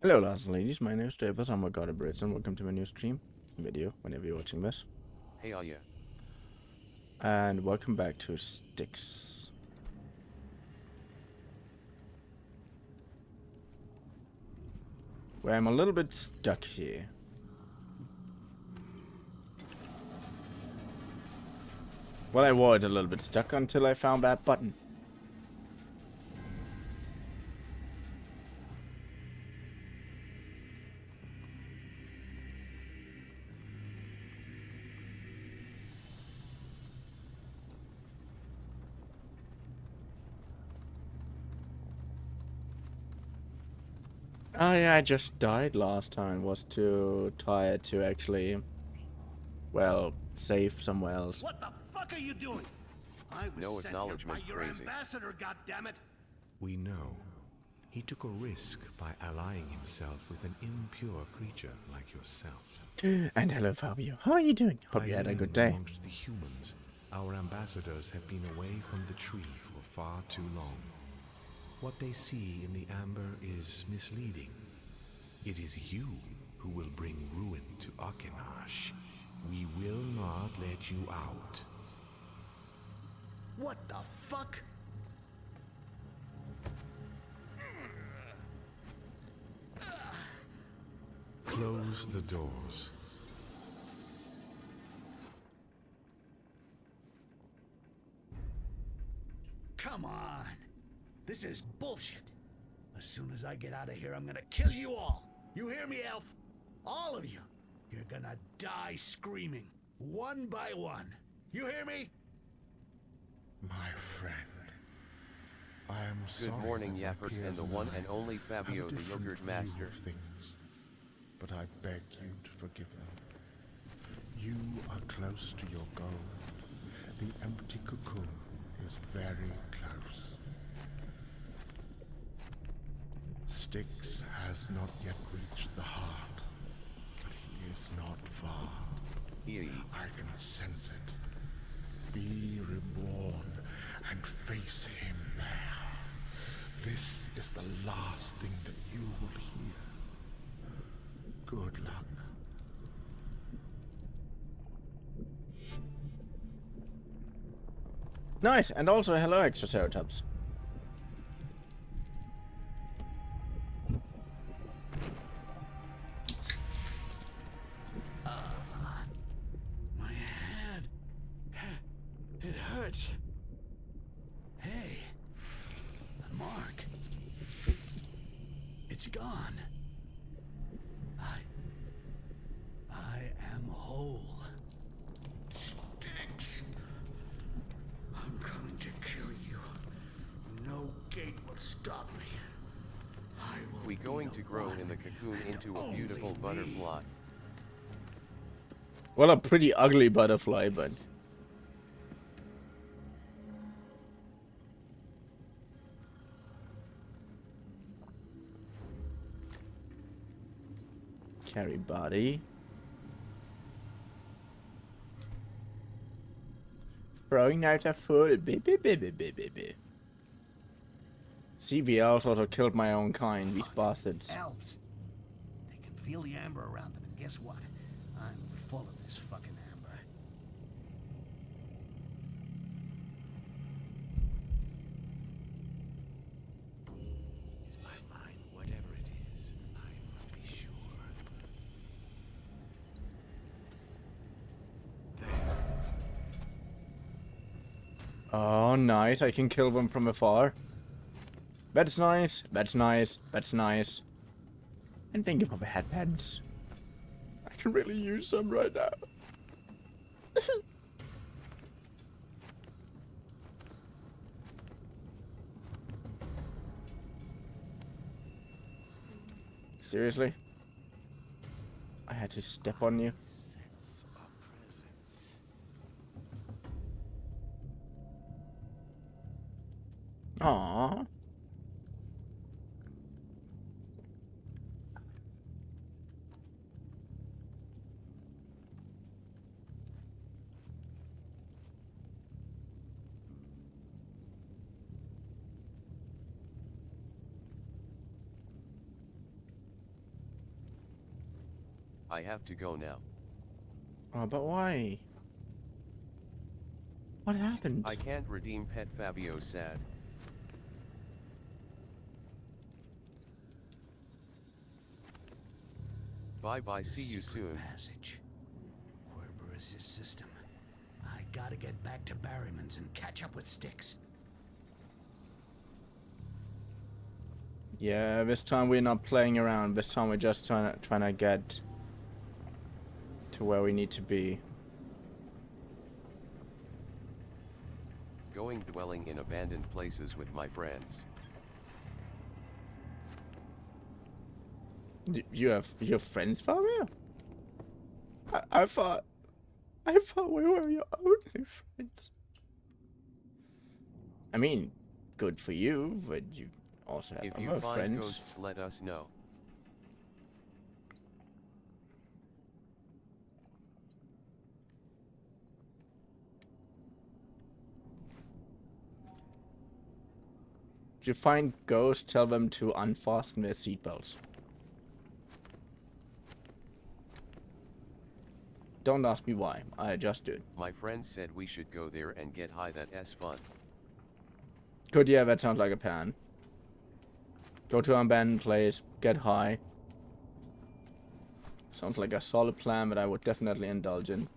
Hello, lads and ladies. My name is David. I'm a god of Brits, and welcome to my new stream video whenever you're watching this. Hey, yeah. And welcome back to Sticks. Where I'm a little bit stuck here. Well, I was a little bit stuck until I found that button. Oh yeah, I just died last time. Was too tired to actually, well, save somewhere else. What the fuck are you doing? I was No sent here by acknowledgement, your crazy. ambassador, goddammit! We know. He took a risk by allying himself with an impure creature like yourself. And hello, Fabio. How are you doing? Hope By you had a then, good day. amongst the humans, our ambassadors have been away from the tree for far too long. What they see in the amber is misleading. It is you who will bring ruin to Akinash. We will not let you out. What the fuck? Close the doors. Come on. This is bullshit. As soon as I get out of here, I'm gonna kill you all. You hear me, Elf? All of you. You're gonna die screaming, one by one. You hear me? My friend, I am sorry. Good morning, that my Yappers, and peers the one I and only have a Fabio, the different yogurt view master. of things, but I beg you to forgive them. You are close to your goal. The empty cocoon is very close. Styx has not yet reached the heart, but he is not far. I can sense it. Be reborn and face him there. This is the last thing that you will hear. Good luck. Nice, and also hello, Extraceratops. My head. It hurts. Hey. The mark. It's gone. I am whole. Styx. I'm coming to kill you. No gate will stop me. I will We be going the to grow one in the cocoon and into a only beautiful me. butterfly. Well, a pretty ugly butterfly, but... Carry body. Throwing knives are full. Baby. See, the elves also killed my own kind, these bastards. Elves. They can feel the amber around them, and guess what? I'm full of this fucking amber. Is my mind, whatever it is, I must be sure. There. Oh, nice. I can kill them from afar. That's nice. That's nice. That's nice. And thank you for the headbands. I can really use some right now. Seriously? I had to step on you. Sense of presence. Aww. I have to go now. Oh, but why? What happened? I can't redeem pet Fabio sad. Bye bye, see you soon. Passage. Cerberus' system. I gotta get back to Barryman's and catch up with Styx. Yeah, this time we're not playing around. This time we're just trying to get to where we need to be. Going dwelling in abandoned places with my friends. You have friends, Fabio? I thought we were your only friends. I mean, good for you, but you also have If other you find friends. ghosts, let us know. If you find ghosts, tell them to unfasten their seatbelts. Don't ask me why, I just did. My friend said we should go there and get high, that's fun. Good, yeah, that sounds like a plan. Go to an abandoned place, get high. Sounds like a solid plan that I would definitely indulge in.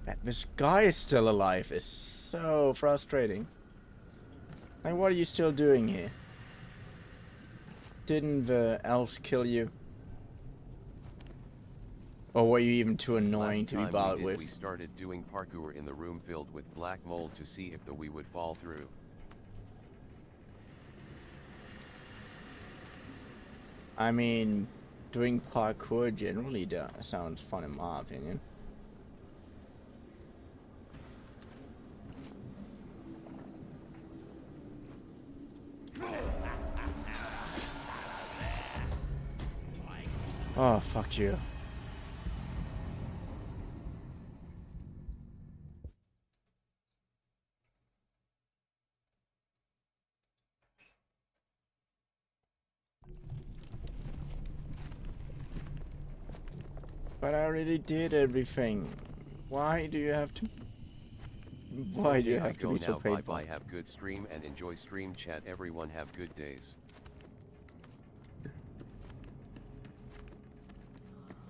That this guy is still alive is so frustrating. Like, what are you still doing here? Didn't the elves kill you? Or were you even too annoying Last to be time bothered with? we started doing parkour in the room filled with black mold to see if we would fall through. I mean, doing parkour generally sounds fun in my opinion. Oh, fuck you. But I already did everything. Why do you have to... Why do you have to be so Bye painful? bye, have good stream and enjoy stream chat, everyone have good days.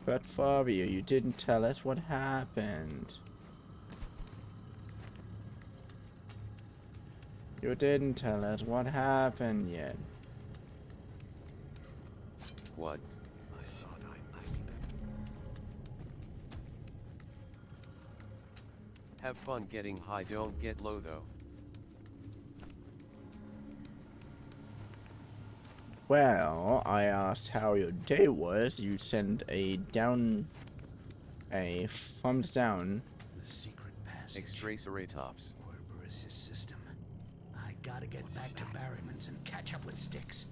But Fabio, you didn't tell us what happened. You didn't tell us what happened yet. What? I thought I'd be better. Have fun getting high, don't get low though. Well, I asked how your day was. You sent a thumbs down. The secret passage. Extraceratops. Cerberus' system. I gotta get back to Barryman's and catch up with Styx.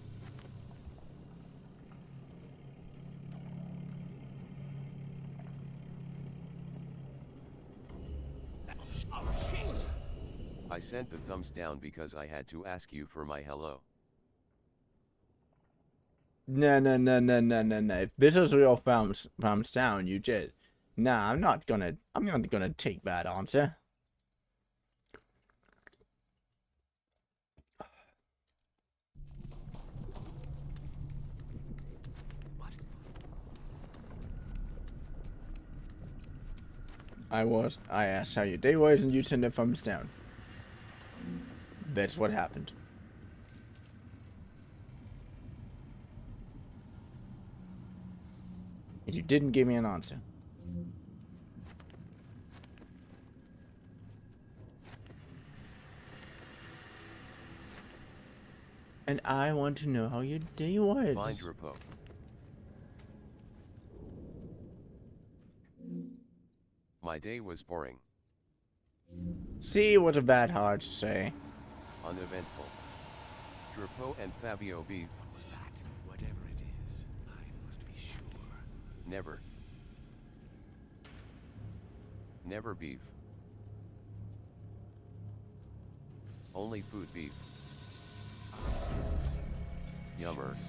I sent the thumbs down because I had to ask you for my hello. No. If this is your thumbs down, you just... Nah, I'm not gonna take that answer. I asked how your day was and you sent a thumbs down. That's what happened. And you didn't give me an answer. And I want to know how your day was. Find repo. My day was boring. See what a bad heart to say. Uneventful. Drapeau and Fabio beef. What was that? Whatever it is, I must be sure. Never. Never beef. Only food beef. Yummers.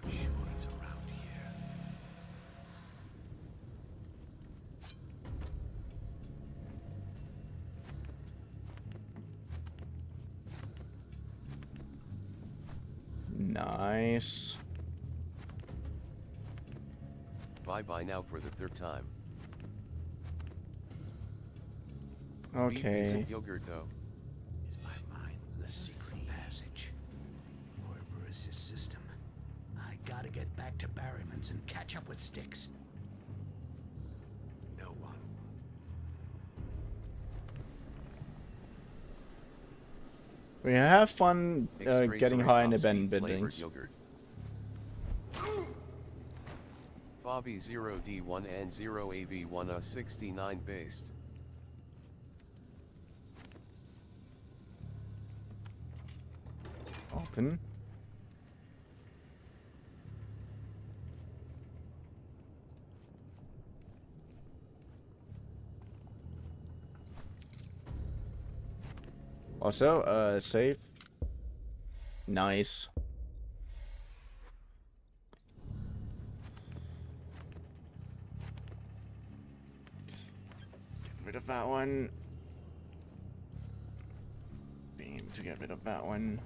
I'm sure he's around here. Nice. Bye-bye now for the third time. Beef Okay. isn't yogurt though. Is my mind The secret passage. Wherever is his system? I gotta get back to Barryman's and catch up with Styx. no one? We have fun X-ray getting soy high in the top Ben speed flavored buildings. yogurt. Fabi 0D1 and 0AV1 69 based. Open. Also, save. Nice. Get rid of that one. Beam to get rid of that one.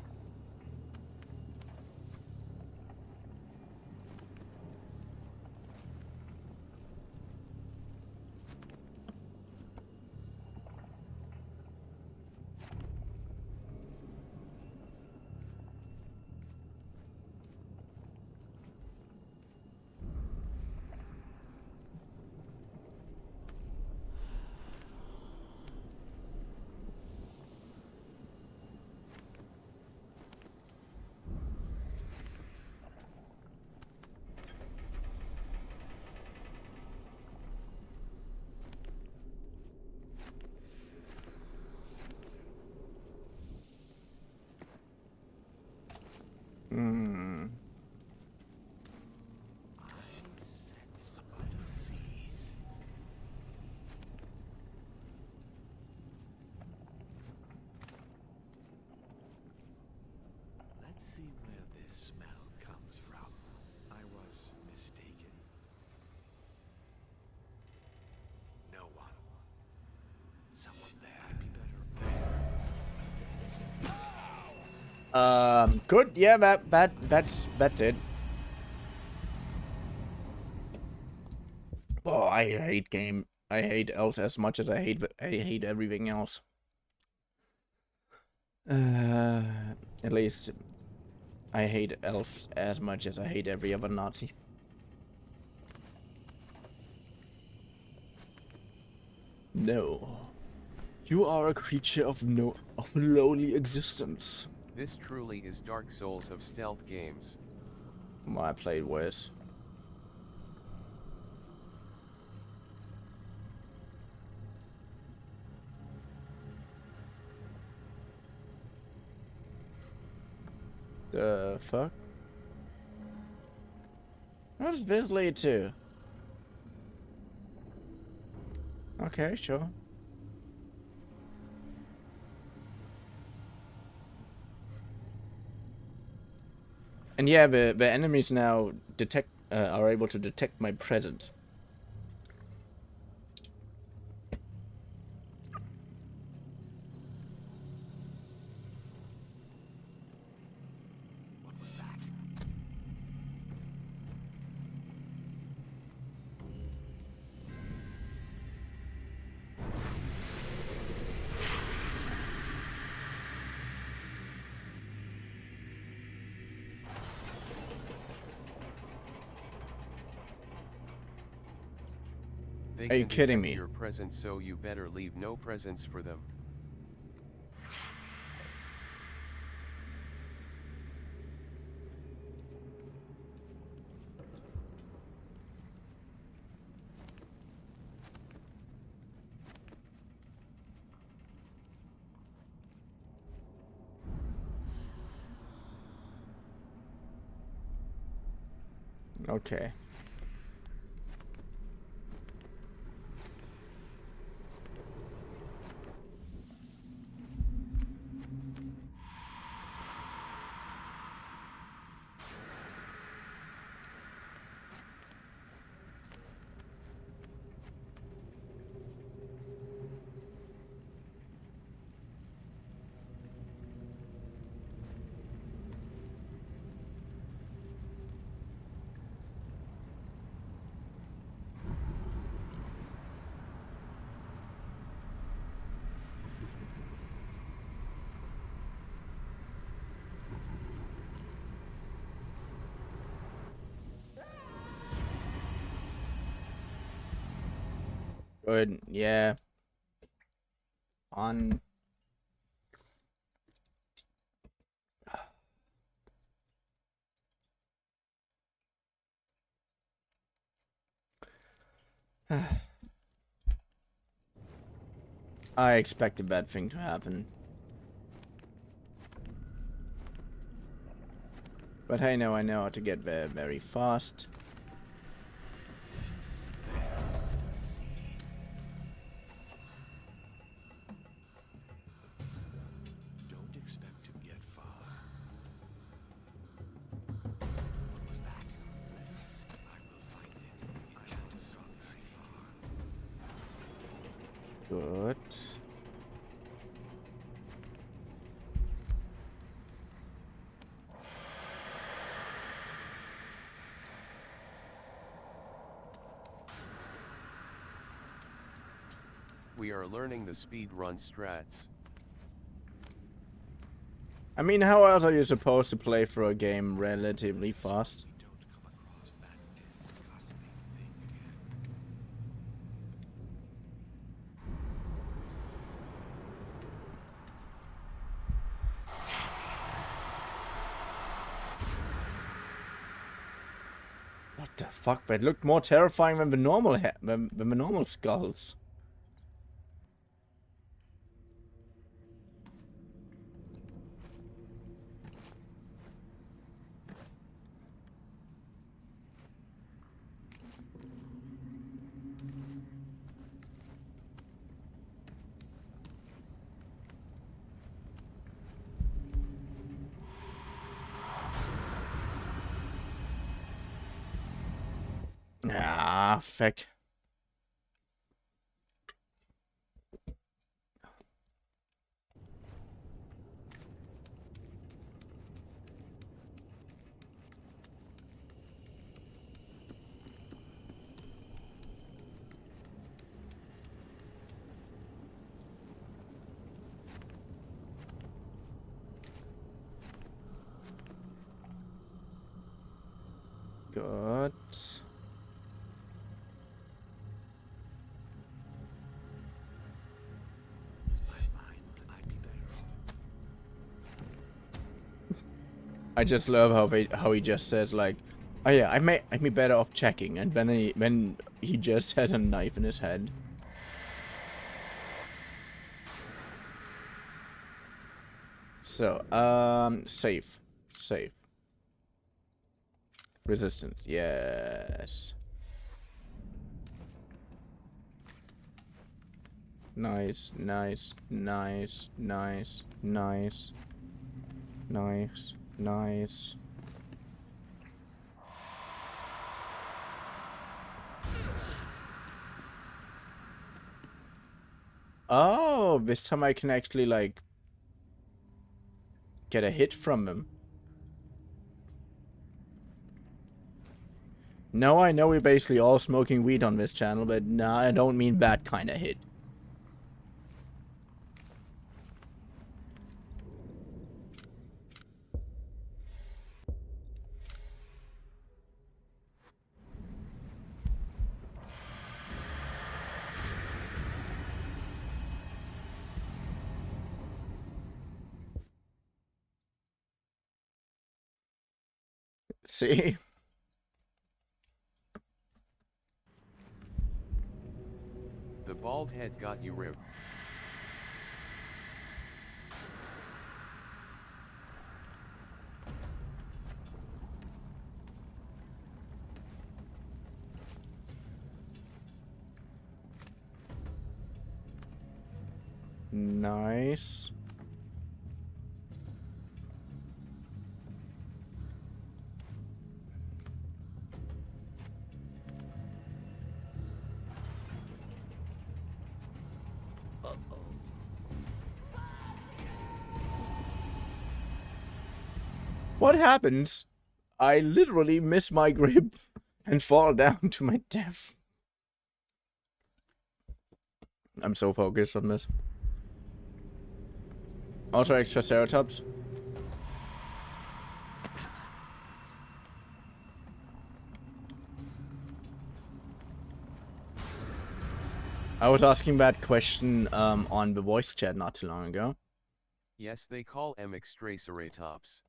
Hmm. Sense a disease. Let's see where this smell comes from. I was mistaken. No one. Someone there. I'd be better there. Good. Yeah, that's it. Oh, I hate elves as much as I hate everything else. At least I hate elves as much as I hate every other Nazi. No. You are a creature of lowly existence. This truly is Dark Souls of stealth games. Well, I played worse. The fuck? What does this lead to? Okay, sure. And yeah, the enemies now are able to detect my presence. What was that? They Are you can kidding detect me? your presence, so you better leave no presents for them. Okay. Good. Yeah. On. I expect a bad thing to happen. But hey, now I know how to get there very fast. Don't expect to get far. What was that? I will find it. It can't stay far. Good. We are learning the speed run strats. I mean, how else are you supposed to play through a game relatively fast? We don't come across that disgusting thing again. What the fuck? That looked more terrifying than the normal than the normal skulls. Ah, feck. Good. With my mind, I'd be better off. I just love how he just says like, oh yeah, I'd be better off checking, and then he just has a knife in his head. So, safe. Resistance, yes. Nice. Oh, this time I can actually, like, get a hit from him. No, I know we're basically all smoking weed on this channel, but nah, I don't mean that kind of hit. See? The bald head got you ripped. Nice. What happens? I literally miss my grip and fall down to my death. I'm so focused on this. Also extra Ceratops. I was asking that question on the voice chat not too long ago. Yes, they call M extraceratops.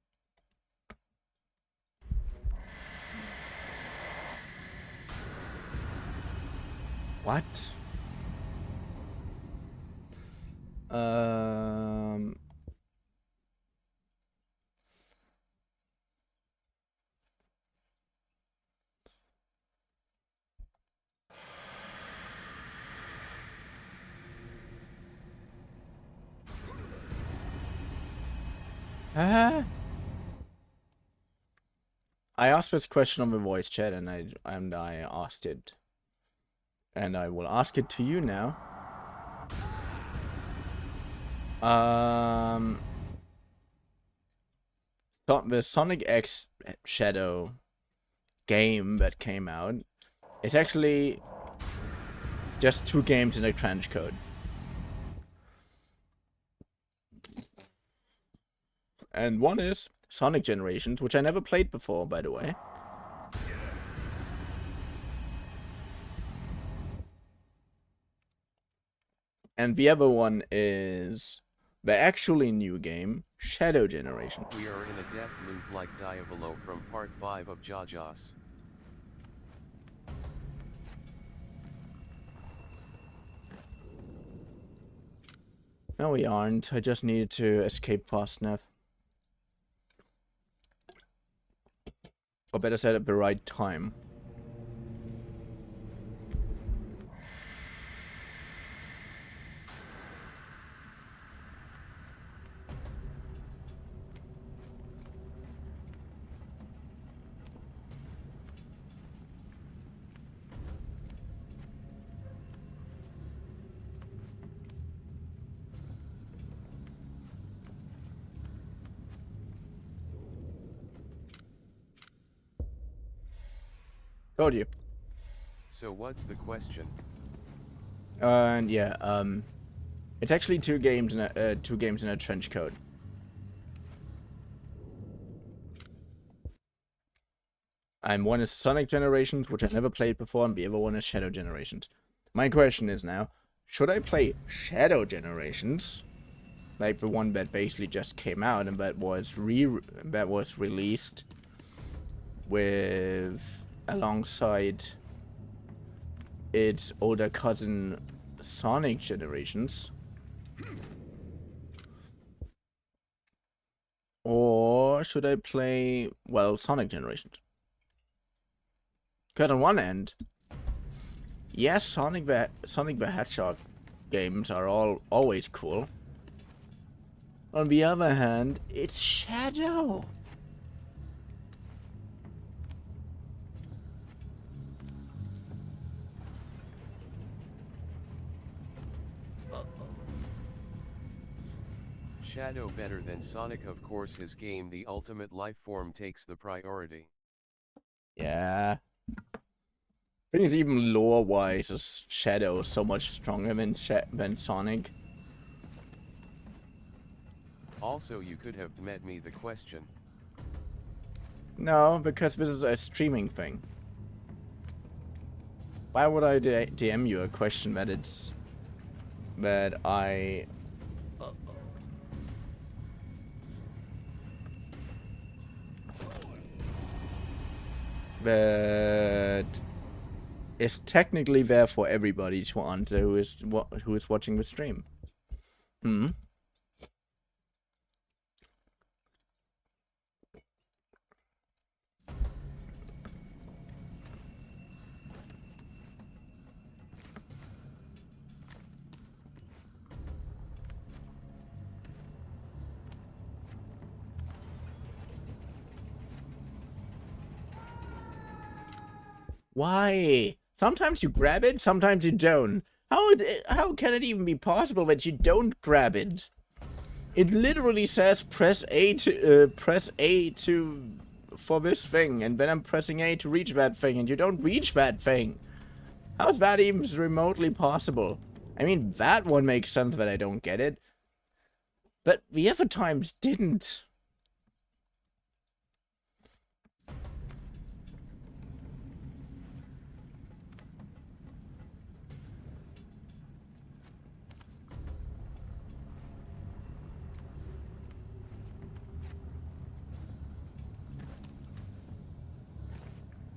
What? I asked this question on the voice chat, and I asked it, and I will ask it to you now. The Sonic X Shadow game that came out is actually just 2 games in a trench code. And one is Sonic Generations, which I never played before, by the way. And the other one is the actually new game, Shadow Generation. We are in a death loop like Diavolo from part 5 of Jajas. No, we aren't. I just needed to escape fast enough. Or better said, at the right time. Told you. So what's the question? And yeah, it's actually 2 games in a 2 games in a trench code. And one is Sonic Generations, which I never played before, and the other one is Shadow Generations. My question is now, should I play Shadow Generations, like the one that basically just came out and that was released with alongside its older cousin Sonic Generations, or should I play, well, Sonic Generations? Because on one end, yes, Sonic the Hedgehog games are always cool. On the other hand, it's Shadow. Shadow better than Sonic, of course. His game, the ultimate life form, takes the priority. Yeah. I think it's even lore-wise, as Shadow is so much stronger than Sonic. Also, you could have met me the question. No, because this is a streaming thing. Why would I DM you a question that I... But it's technically there for everybody to answer who is watching the stream. Hmm. Why? Sometimes you grab it, sometimes you don't. How can it even be possible that you don't grab it? It literally says press A to for this thing, and then I'm pressing A to reach that thing, and you don't reach that thing. How's that even remotely possible? I mean, that one makes sense that I don't get it, but the other times didn't.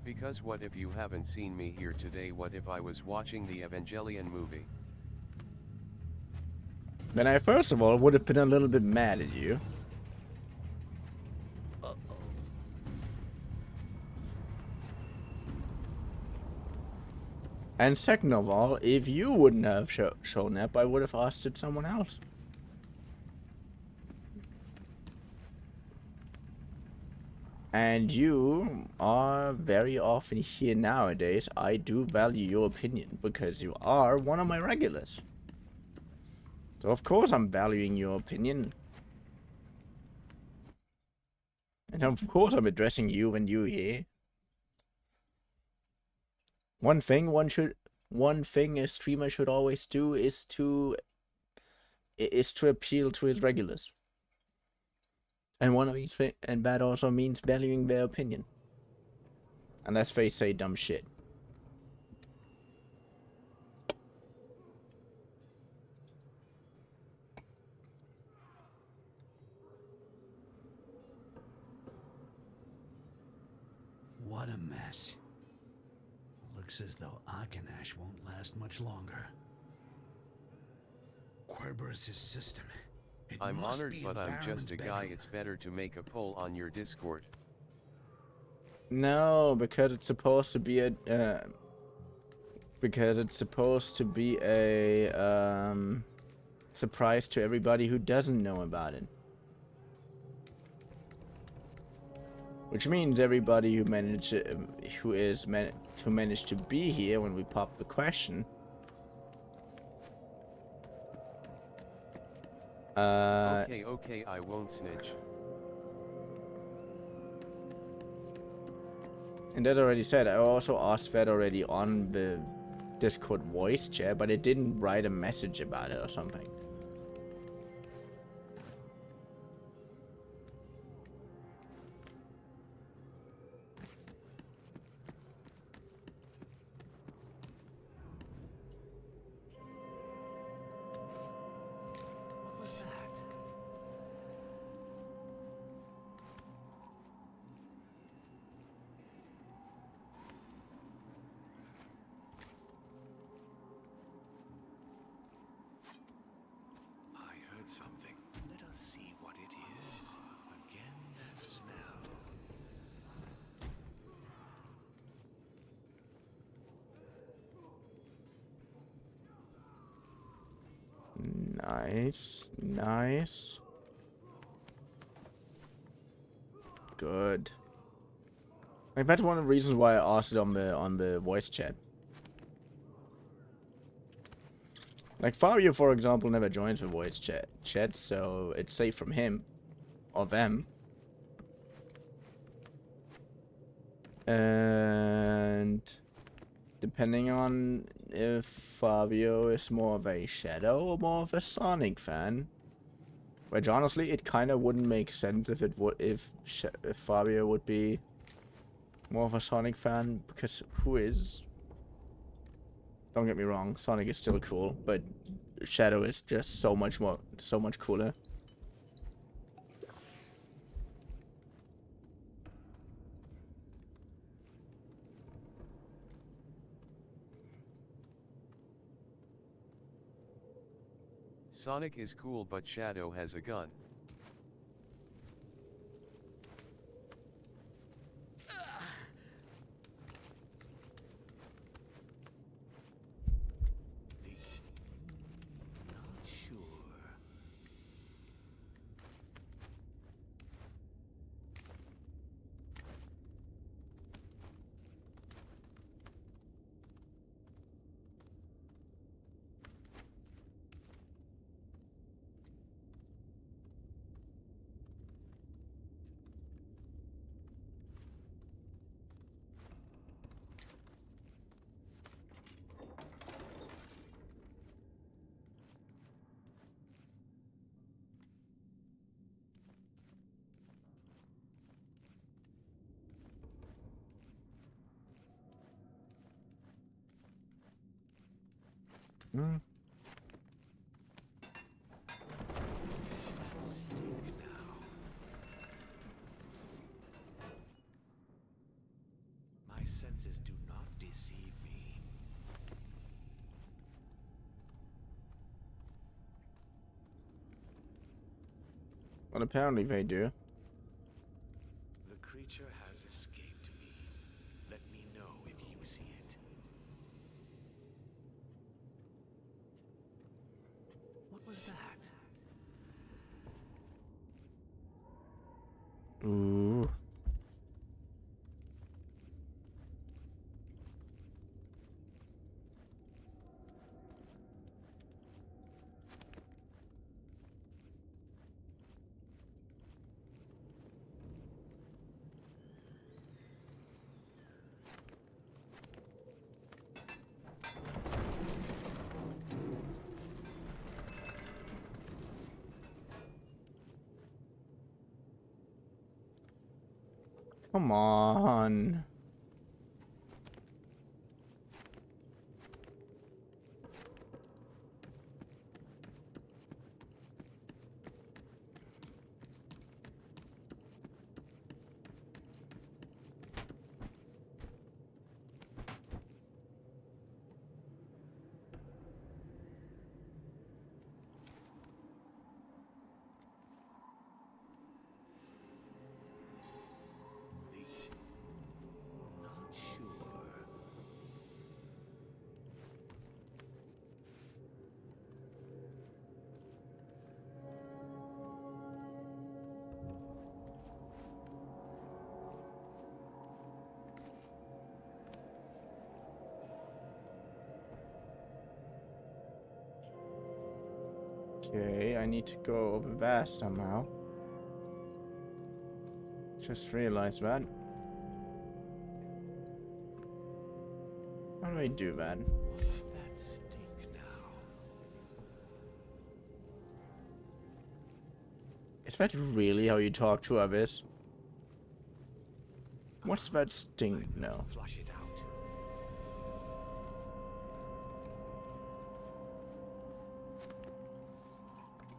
Because what if you haven't seen me here today? What if I was watching the Evangelion movie? Then I first of all would have been a little bit mad at you. And second of all, if you wouldn't have shown up, I would have asked it someone else. And you are very often here nowadays. I do value your opinion because you are one of my regulars. So of course I'm valuing your opinion. And of course I'm addressing you when you're here. One thing a streamer should always do is to appeal to his regulars. And one of these and that also means valuing their opinion. Unless they say dumb shit. What a mess. Looks as though Akanash won't last much longer. Kerberos' system. I'm honored, but I'm just a guy. It's better to make a poll on your Discord. No, because it's supposed to be a surprise to everybody who doesn't know about it. Which means everybody who managed to be here when we popped the question. Okay, I won't snitch. And as I already said, I also asked that already on the Discord voice chat, but it didn't write a message about it or something. Something. Let us see what it is. Again, that smell. Nice, nice. Good. Like that's one of the reasons why I asked it on the voice chat. Like Fabio, for example, never joins the voice chat, so it's safe from him or them. And depending on if Fabio is more of a Shadow or more of a Sonic fan, which honestly, it kind of wouldn't make sense if Fabio would be more of a Sonic fan, because who is? Don't get me wrong, Sonic is still cool, but Shadow is just so much cooler. Sonic is cool but Shadow has a gun. Not sure. Hmm. Stink now. My senses do not deceive me. Well, apparently they do. The creature has escaped me. Let me know if you see it. What was that? Ooh. Come on. Not sure. Okay, I need to go over there somehow. Just realized that. How do I do that? What's that stink now? Is that really how you talk to others? What's that stink now? Flush it out.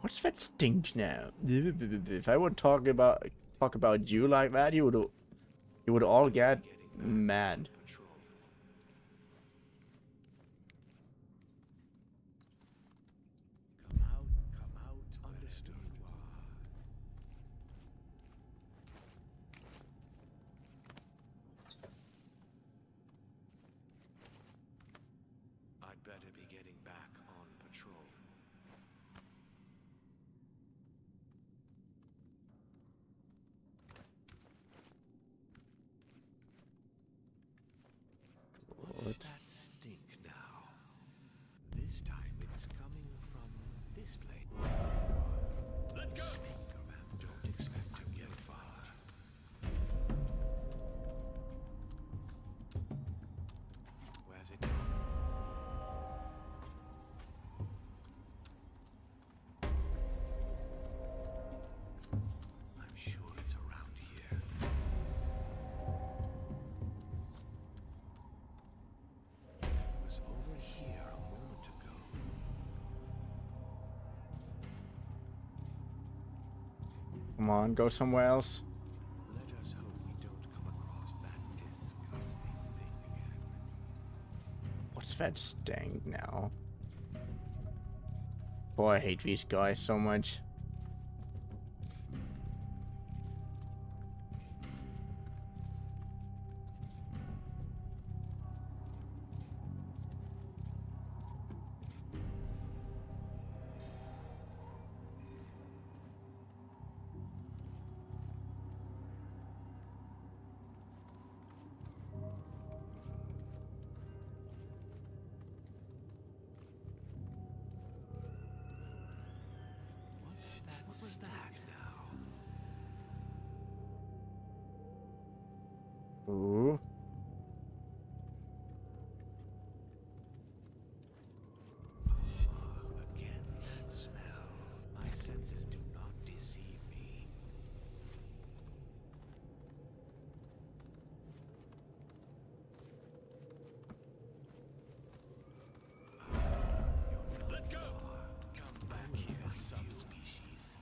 What's that stink now? If I would talk about you like that, you would all get mad. Patrol. Come out. Understood. I'd better be getting back on patrol. What's that stink now? This time it's coming from this place. Let's go! Stink around. Don't expect to get far. Where's it gone? I'm sure it's around here. It was over here a moment ago. Come on, go somewhere else. Let us hope we don't come across that disgusting thing again. What's that stink now? Oh, I hate these guys so much. What was that now? Ooh. Again, that smell. My senses do not deceive me. Let's go! Come back here, subspecies.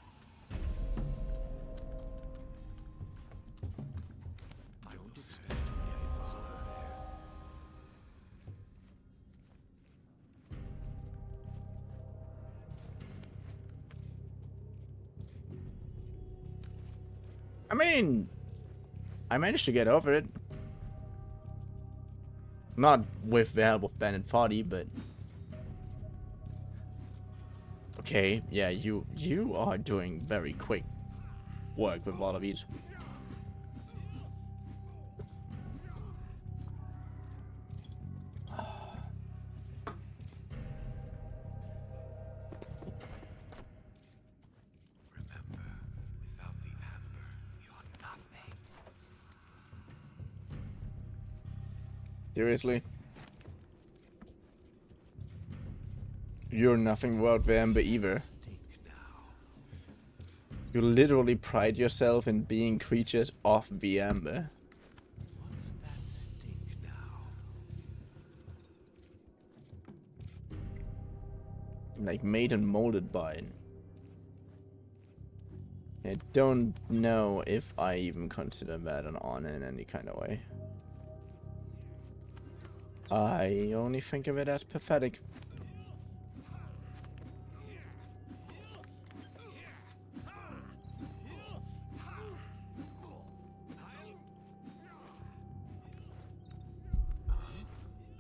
I don't expect to get this over there. I mean, I managed to get over it. Not with the help of Ben and Foddy, but okay, yeah, you are doing very quick work with all of these. Remember, without the amber, you're nothing. Seriously? You're nothing without the Amber either. Stink now. You literally pride yourself in being creatures of the Amber. What's that stink now? Like made and molded by it. I don't know if I even consider that an honor in any kind of way. I only think of it as pathetic.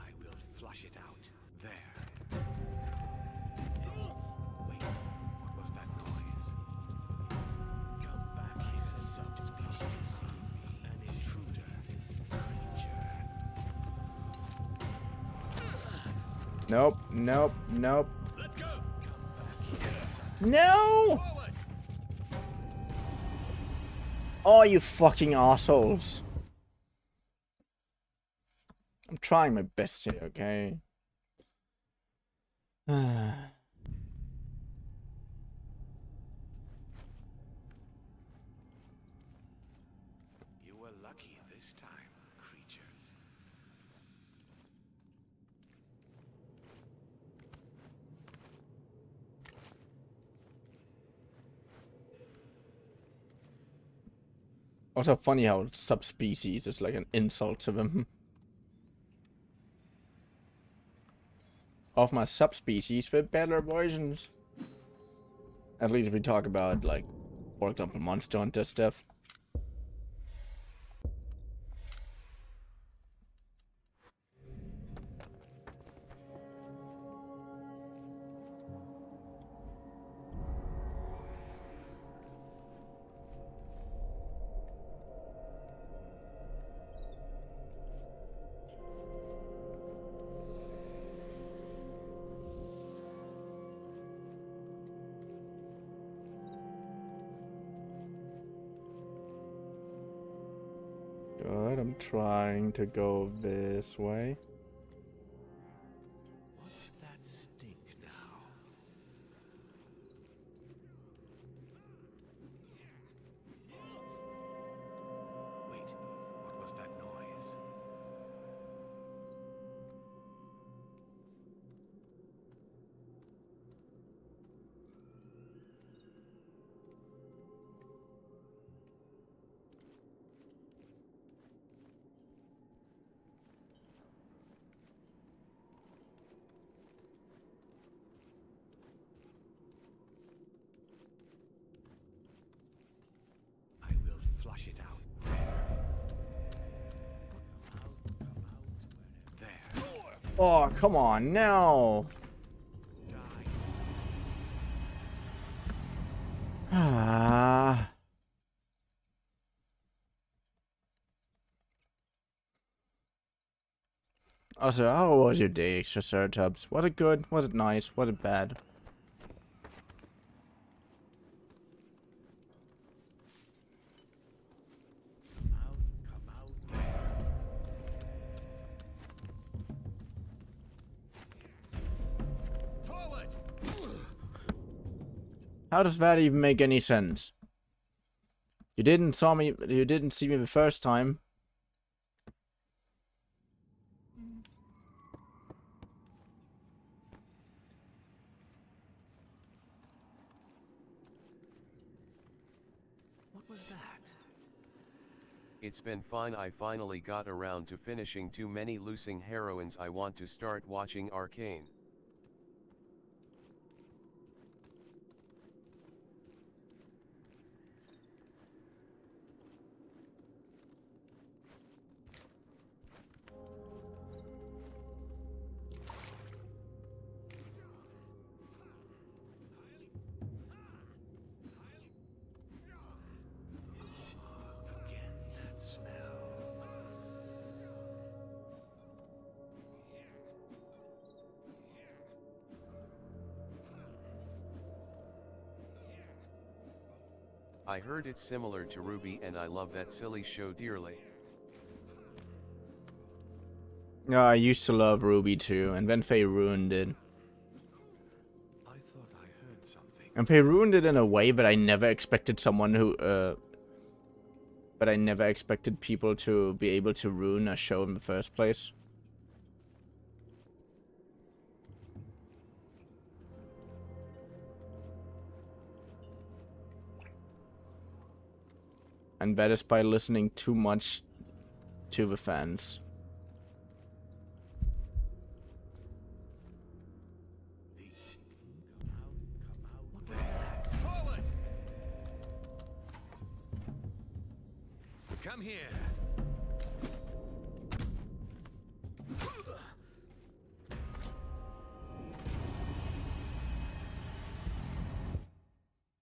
I will flush it out. There. Wait, what was that noise? Come back here, subspecies. An intruder, this creature. Nope, nope, nope. Let's go! Come back here, No! Oh, you fucking assholes. I'm trying my best here, okay? You were lucky this time, creature. Also funny how subspecies is like an insult to them. Of my subspecies with better versions. At least if we talk about, like, for example, Monster Hunter stuff. Good, I'm trying to go this way. What's that stink now? Wait, what was that noise? wash it out. There. Oh, come on, no. Ah. Also, how was your day, Triceratops? Was it good? Was it nice? Was it bad? How does that even make any sense? You didn't see me the first time. What was that? It's been fine. I finally got around to finishing too many losing heroines. I want to start watching Arcane. Again, that smell. I heard it's similar to Ruby and I love that silly show dearly. Yeah, I used to love Ruby too, and then they ruined it. I thought I heard something. And they ruined it in a way that I never expected someone who, but I never expected people to be able to ruin a show in the first place. And that is by listening too much to the fans. Come here.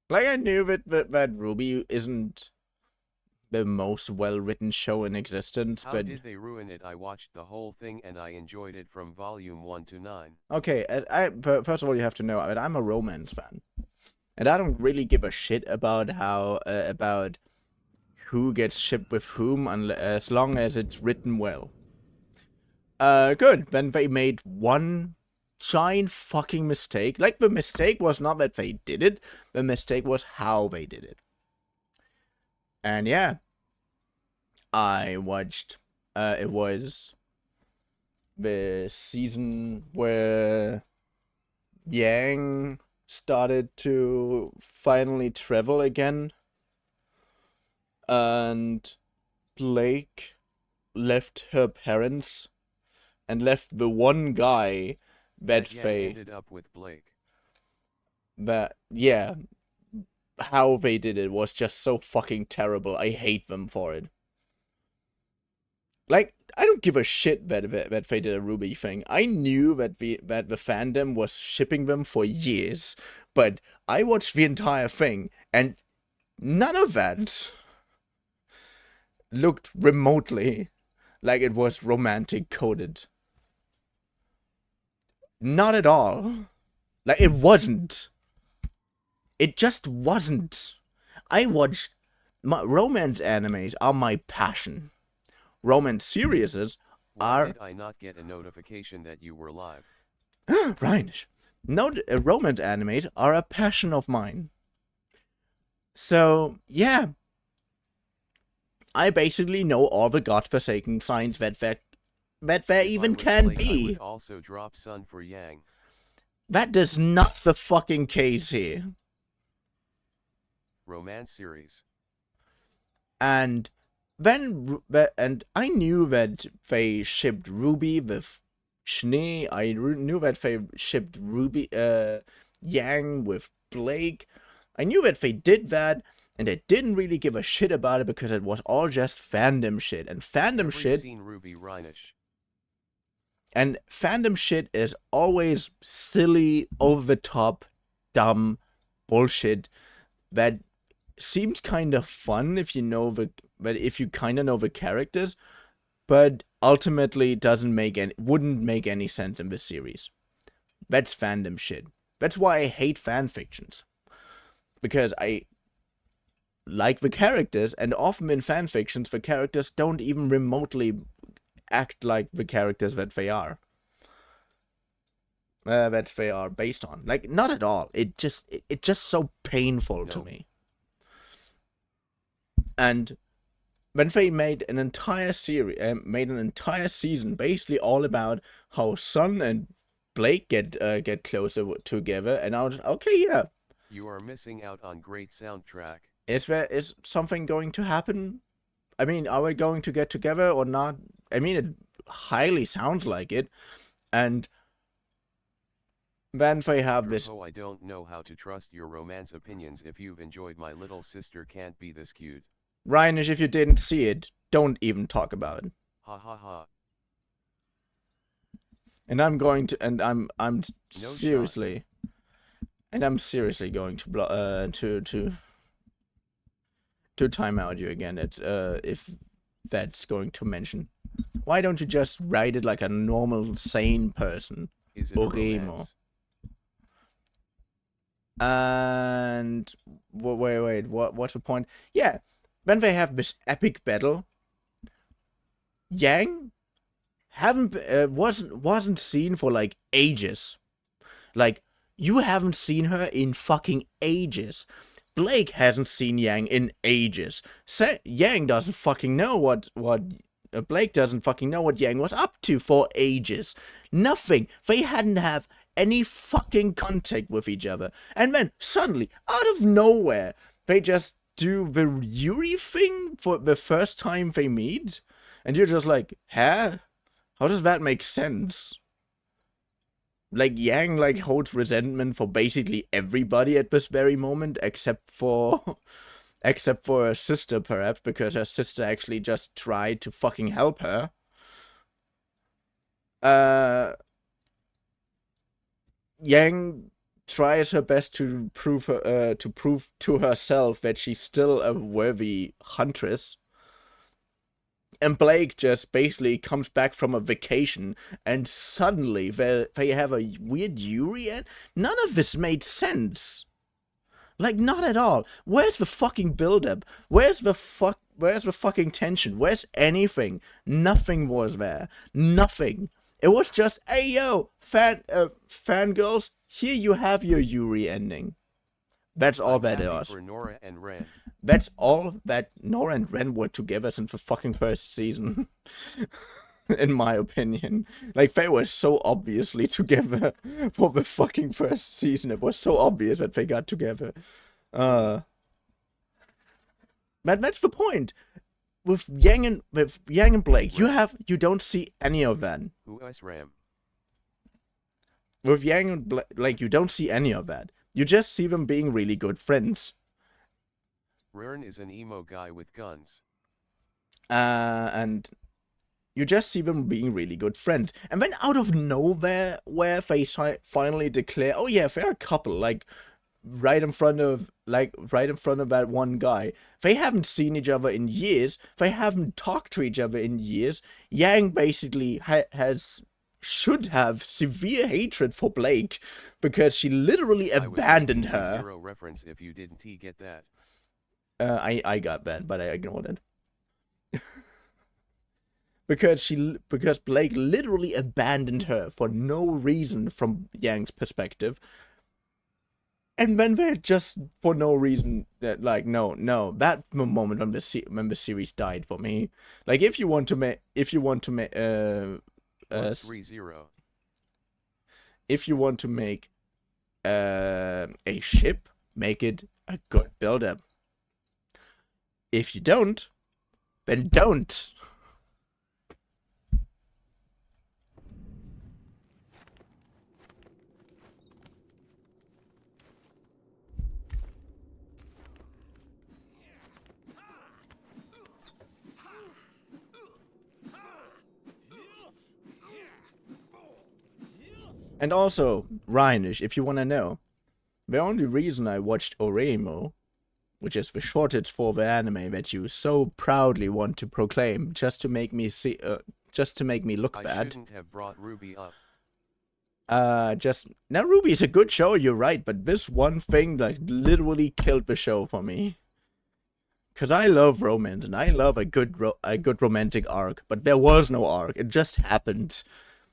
Like, I knew that Ruby isn't the most well-written show in existence, How but... did they ruin it? I watched the whole thing and I enjoyed it from volume 1 to 9. Okay, first of all, you have to know that I'm a romance fan. And I don't really give a shit about how, about who gets shipped with whom, as long as it's written well. Good. Then they made one giant fucking mistake. Like, the mistake was not that they did it, the mistake was how they did it. And yeah, I watched, it was the season where Yang started to finally travel again, and Blake left her parents and left the one guy that Yang they ended up with Blake. that yeah, how they did it was just so fucking terrible. I hate them for it. Like, I don't give a shit that they did a Ruby thing. I knew that the fandom was shipping them for years, but I watched the entire thing, and none of that looked remotely like it was romantic coded. Not at all. Like, it wasn't. It just wasn't. I watched... romance animes are my passion. Romance series Why are... did I not get a notification that you were live? Ryan, romance animes are a passion of mine. So, yeah. I basically know all the godforsaken signs that there If I even was can Blake, I be. would also drop Sun for Yang. That is not the fucking case here. Romance series. And then, and I knew that they shipped Ruby with Schnee. I knew that they shipped Ruby, Yang with Blake. I knew that they did that, and they didn't really give a shit about it because it was all just fandom shit. And fandom shit... Seen Ruby Reinish. And fandom shit is always silly, over-the-top, dumb bullshit that seems kind of fun if you know if you kind of know the characters, but ultimately wouldn't make any sense in this series. That's fandom shit. That's why I hate fanfictions. Because I like the characters, and often in fanfictions, the characters don't even remotely act like the characters that they are. That they are based on. Like, not at all. It's just so painful to me. And when they made an entire series, made an entire season basically all about how Sun and Blake get closer together, and I was okay, yeah. You are missing out on great soundtrack. Is something going to happen? I mean, are we going to get together or not? I mean, it highly sounds like it, and then they have this... I don't know how to trust your romance opinions if you've enjoyed My Little Sister Can't Be This Cute. Reinish, if you didn't see it, don't even talk about it. Ha ha ha. And I'm going to, and I'm No seriously, shot. And I'm seriously going to to time out you again. It's if that's going to mention. Why don't you just write it like a normal, sane person? Is it romance? And wait, what's the point? Yeah, when they have this epic battle, Yang wasn't seen for like ages. Like, you haven't seen her in fucking ages. Blake hasn't seen Yang in ages. Yang doesn't fucking know what Blake doesn't fucking know what Yang was up to for ages. Nothing. They hadn't have any fucking contact with each other. And then suddenly, out of nowhere, they just do the Yuri thing for the first time they meet. And you're just like, huh? How does that make sense? Like, Yang, like, holds resentment for basically everybody at this very moment, except for her sister, perhaps, because her sister actually just tried to fucking help her. Yang tries her best to prove to herself that she's still a worthy huntress. And Blake just basically comes back from a vacation, and suddenly they have a weird Yuri, and none of this made sense. Like, not at all. Where's the fucking build-up? Where's the fucking tension? Where's anything? Nothing was there. Nothing. It was just, hey yo, fangirls, here you have your Yuri ending. That's all that it was. For Nora and Ren. That's all that Nora and Ren were together since the fucking first season. In my opinion. Like, they were so obviously together for the fucking first season. It was so obvious that they got together. But that's the point. With Yang and Blake, you don't see any of that. Who is Ram? With Yang and Blake, like, you don't see any of that. You just see them being really good friends. Rern is an emo guy with guns. And you just see them being really good friends. And then out of nowhere, where they finally declare, oh yeah, they're a couple, like, right in front of that one guy. They haven't seen each other in years. They haven't talked to each other in years. Yang basically should have severe hatred for Blake because she literally abandoned her. Zero reference if you didn't get that. I got that, but I ignored it. because Blake literally abandoned her for no reason from Yang's perspective. And then they're just for no reason, like, no, that moment when the series died for me. Like, if you want to make, 3-0. If you want to make a ship, make it a good build-up. If you don't, then don't. And also, Rhinish, if you want to know, the only reason I watched Oremo, which is the shortage for the anime that you so proudly want to proclaim, just to make me look I bad. shouldn't have brought Ruby up. Now Ruby's a good show, you're right, but this one thing like literally killed the show for me. Cause I love romance and I love a good romantic arc, but there was no arc. It just happened,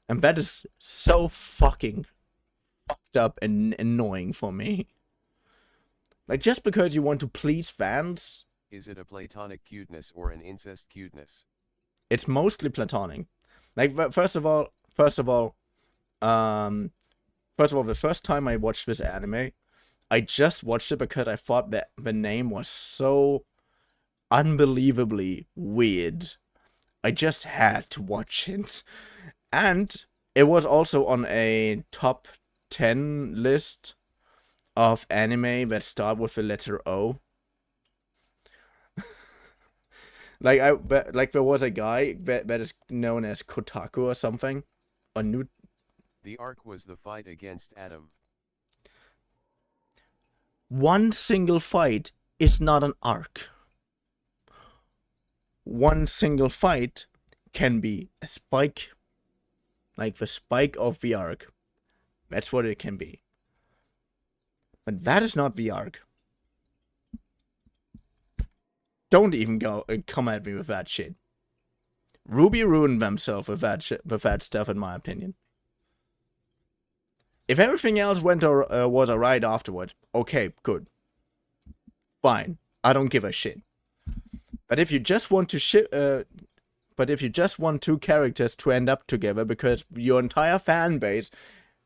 and that is so fucking fucked up and annoying for me. Like, just because you want to please fans, Is it a platonic cuteness or an incest cuteness? it's mostly platonic. Like, first of all, the first time I watched this anime, I just watched it because I thought that the name was so unbelievably weird. I just had to watch it. And it was also on a top 10 list of anime that start with the letter O. Like there was a guy that is known as Kotaku or something. A new. The arc was the fight against Adam. One single fight is not an arc. One single fight can be a spike. Like the spike of the arc. That's what it can be. But that is not the arc. Don't even come at me with that shit. Ruby ruined themselves with that stuff, in my opinion. If everything else was alright afterwards, okay, good. Fine. I don't give a shit. But if you just want to two characters to end up together because your entire fan base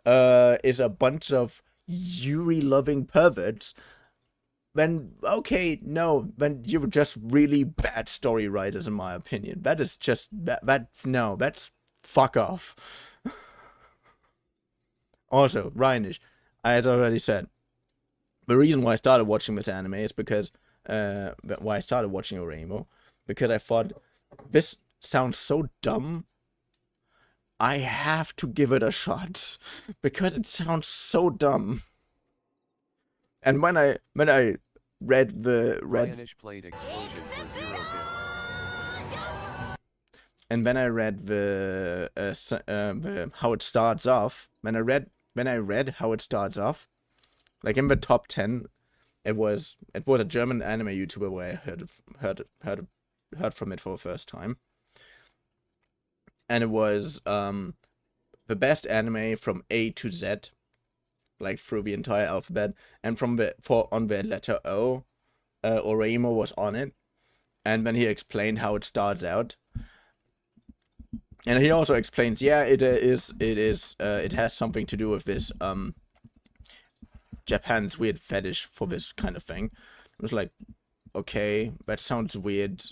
is a bunch of Yuri-loving perverts, then okay, no, then you're just really bad story writers, in my opinion. That is just that's fuck off. Also, Rhinish, I had already said, the reason why I started watching this anime is because why I started watching Oremo, because I thought this sounds so dumb. I have to give it a shot because it sounds so dumb. And when I read Rhinish played Explosion for 0 bits. and when I read the how it starts off, when I read how it starts off, like in the top 10, it was a German anime YouTuber where I heard from it for the first time. And it was the best anime from A to Z, like through the entire alphabet, and on the letter O, Oremo was on it, and then he explained how it starts out, and he also explains, yeah, it has something to do with this Japan's weird fetish for this kind of thing. It was like, okay, that sounds weird.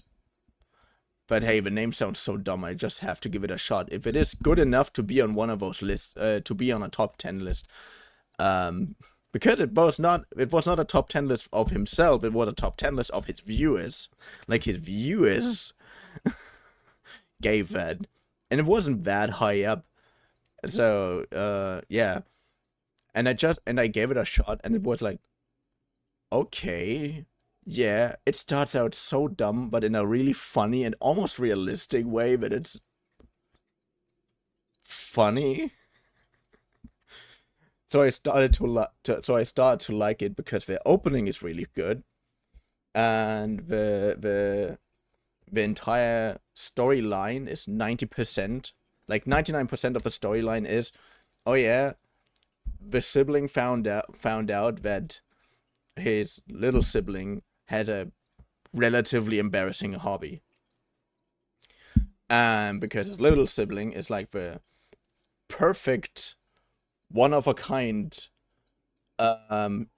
But hey, the name sounds so dumb, I just have to give it a shot. If it is good enough to be on one of those lists, to be on a top 10 list, because it was not a top 10 list of himself, it was a top 10 list of his viewers. Like, his viewers gave that. And it wasn't that high up. So, yeah. And I gave it a shot, and it was like, okay. Yeah, it starts out so dumb, but in a really funny and almost realistic way that it's funny. So I started to like it because the opening is really good, and the entire storyline is 90%, like 99% of the storyline is, oh yeah, the sibling found out that his little sibling had a relatively embarrassing hobby. And because his little sibling is like the perfect, one-of-a-kind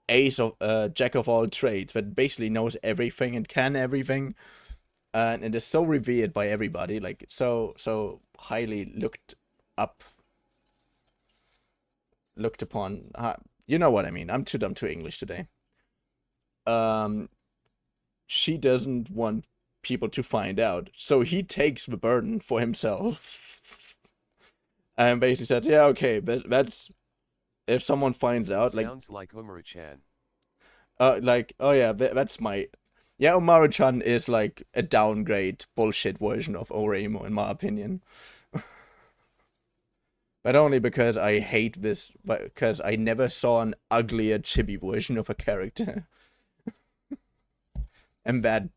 ace of jack of all trades that basically knows everything and can everything, and it is so revered by everybody, like so highly looked upon. You know what I mean. I'm too dumb to English today. She doesn't want people to find out, so he takes the burden for himself. And basically says, yeah, okay, that's if someone finds out, like, Sounds like Umaru-chan. like, oh yeah, that's my, yeah, Umaru-chan is like a downgrade bullshit version of Oremo in my opinion. But only because I hate this, because I never saw an uglier chibi version of a character. And that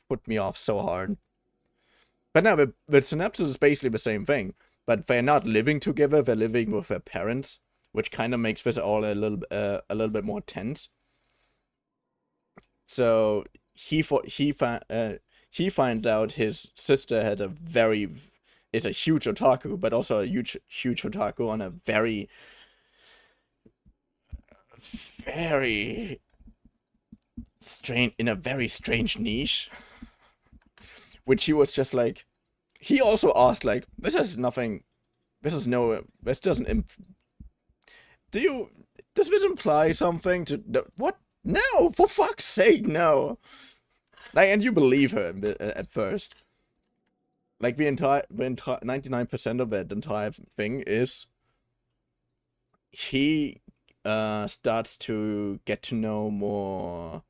put me off so hard. But now, with Synapses is basically the same thing. But they're not living together, they're living with their parents, which kind of makes this all a little bit more tense. So he finds out his sister is a huge otaku, but also a huge otaku on a very strange niche, which he was just like, he also asked like, does this imply something to, what? No, for fuck's sake, no. Like, and you believe her at first. Like, the entire 99% of that entire thing is he starts to get to know more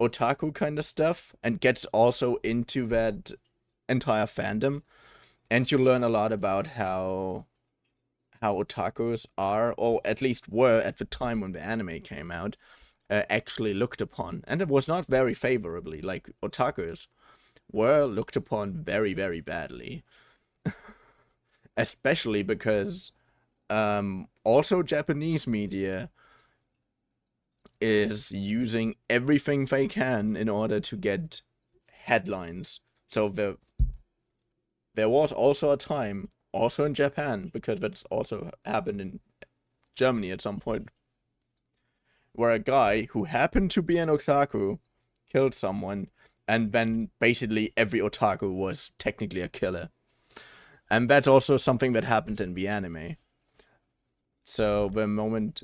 otaku kind of stuff, and gets also into that entire fandom, and you learn a lot about how otakus are, or at least were at the time when the anime came out, actually looked upon, and it was not very favorably. Like, otakus were looked upon very, very badly. Especially because also Japanese media is using everything they can in order to get headlines. So there was also a time, also in Japan, because that's also happened in Germany at some point, where a guy who happened to be an otaku killed someone, and then basically every otaku was technically a killer. And that's also something that happened in the anime. So the moment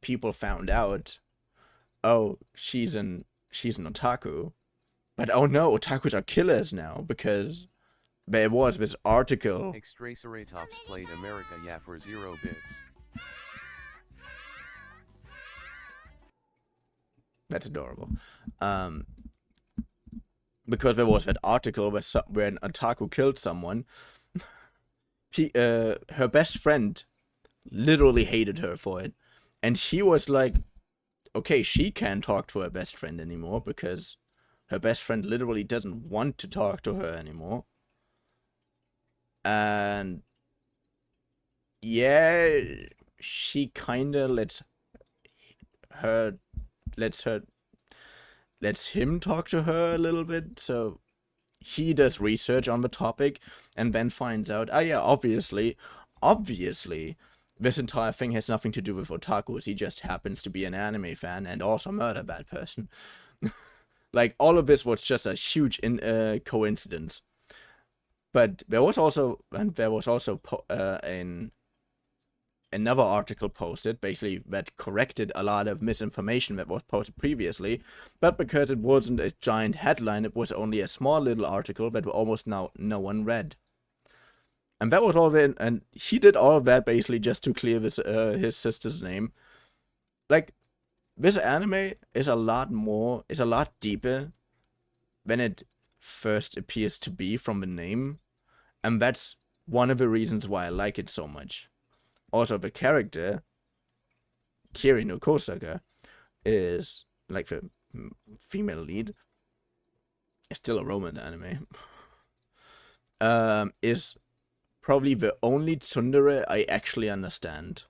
people found out, oh, she's an otaku, but oh no, otakus are killers now, because there was this article. Extraceratops played America yeah for 0 bits. That's adorable. Because there was that article where an otaku killed someone. Her best friend literally hated her for it, and she was like, okay, she can't talk to her best friend anymore because her best friend literally doesn't want to talk to her anymore. And yeah, she kinda lets him talk to her a little bit, so he does research on the topic and then finds out, oh yeah, obviously, this entire thing has nothing to do with otakus. He just happens to be an anime fan and also murdered that person. Like, all of this was just a huge coincidence. But there was also another article posted, basically, that corrected a lot of misinformation that was posted previously, but because it wasn't a giant headline, it was only a small little article that almost no one read. And that was all of it, and he did all of that basically just to clear this his sister's name. Like, this anime is a lot deeper than it first appears to be from the name, and that's one of the reasons why I like it so much. Also, the character, Kirino Kosaka, is, like, the female lead. It's still a romance anime. Is probably the only tsundere I actually understand.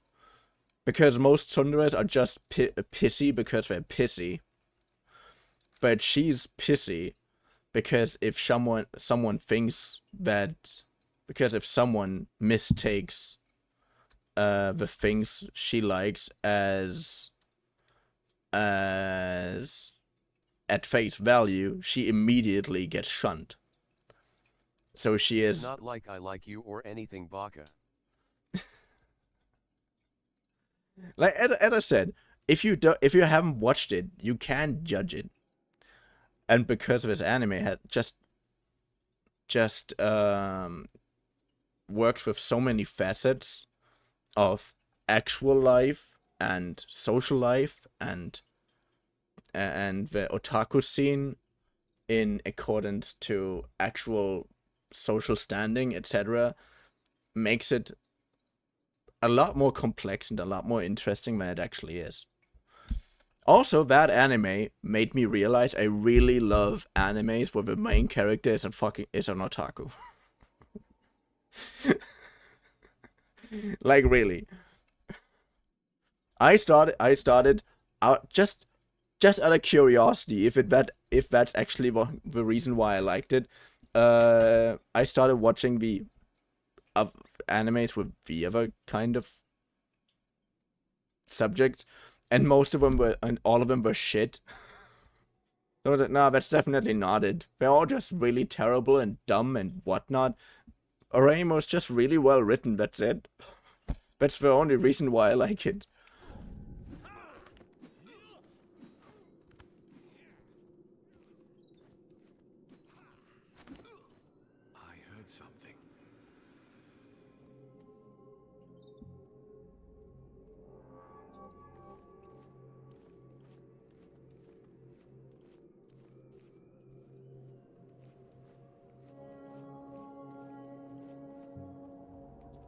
Because most tsunderes are just pissy because they're pissy. But she's pissy because if someone thinks that... Because if someone mistakes the things she likes as at face value, she immediately gets shunned. So she is... It's not like I like you or anything, Baka. Like, as I said, if you haven't watched it, you can't judge it. And because of this anime had just works with so many facets of actual life and social life and the otaku scene in accordance to actual social standing, etc., makes it a lot more complex and a lot more interesting than it actually is. Also, that anime made me realize I really love animes where the main character is an otaku. Like, really. I started out just out of curiosity if that's actually the reason why I liked it. I started watching the animes with the other kind of subject, and most of them were, and all of them were shit. So no, that's definitely not it. They're all just really terrible and dumb and whatnot. Oreimo's just really well written, that's it. That's the only reason why I like it. I heard something.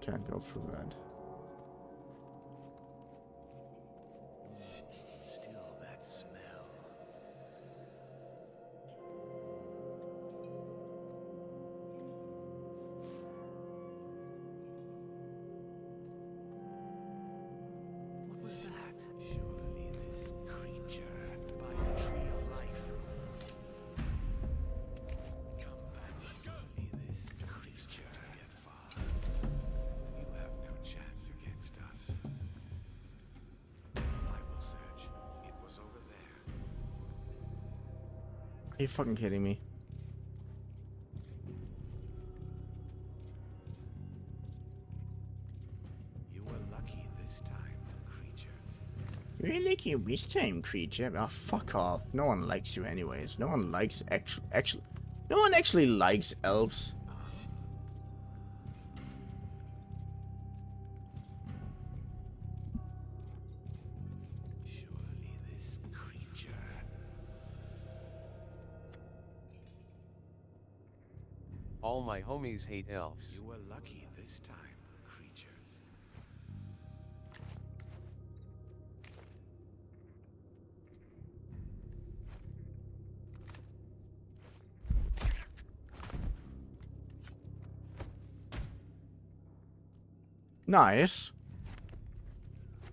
Can't go through that. Still that smell. What was that? Surely this creature by the tree of life. Come back. Surely this creature get far. You have no chance against us. I will search. It was over there. Are you fucking kidding me? You were lucky this time, creature. You're lucky this time, creature. Oh, fuck off. No one likes you anyways. No one likes no one actually likes elves. Surely this creature. All my homies hate elves. You were lucky this time, creature. Nice.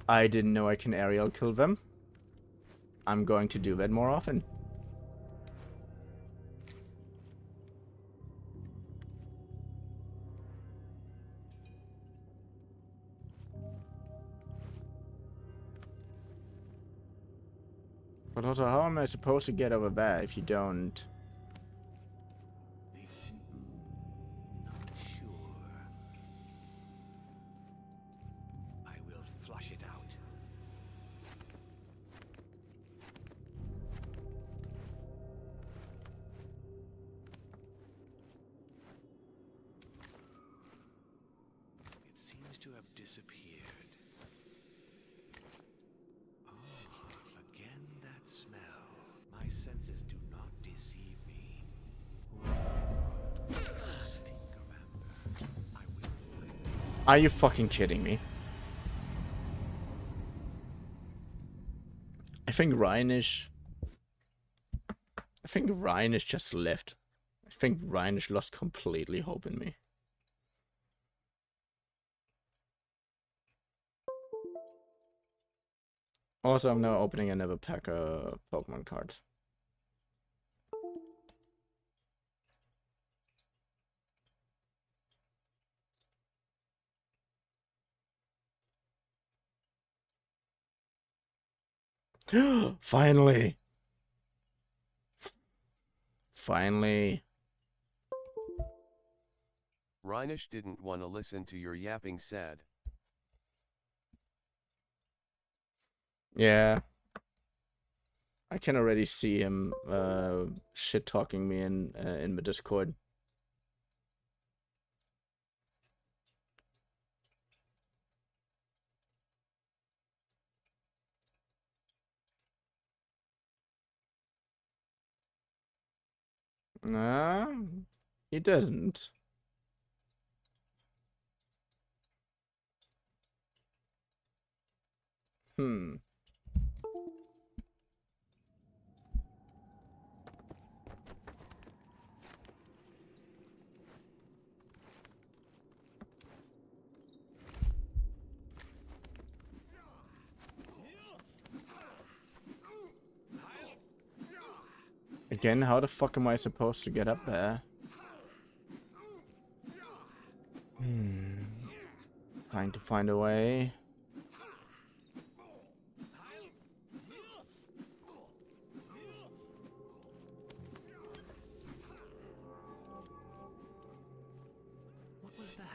I didn't know I can aerial kill them. I'm going to do that more often. But also, how am I supposed to get over there if you don't? Not sure. I will flush it out. It seems to have disappeared. Again that smell. My senses do not deceive me. Stink of amber. I will. Are you fucking kidding me? I think Rhinish just left. I think Rhinish lost completely hope in me. Also, I'm now opening another pack of Pokemon cards. Finally! Finally. Rhinish didn't want to listen to your yapping sad. Yeah. I can already see him shit-talking me in the Discord. No, he doesn't. Hmm. Again, how the fuck am I supposed to get up there? Trying to find a way. What was that?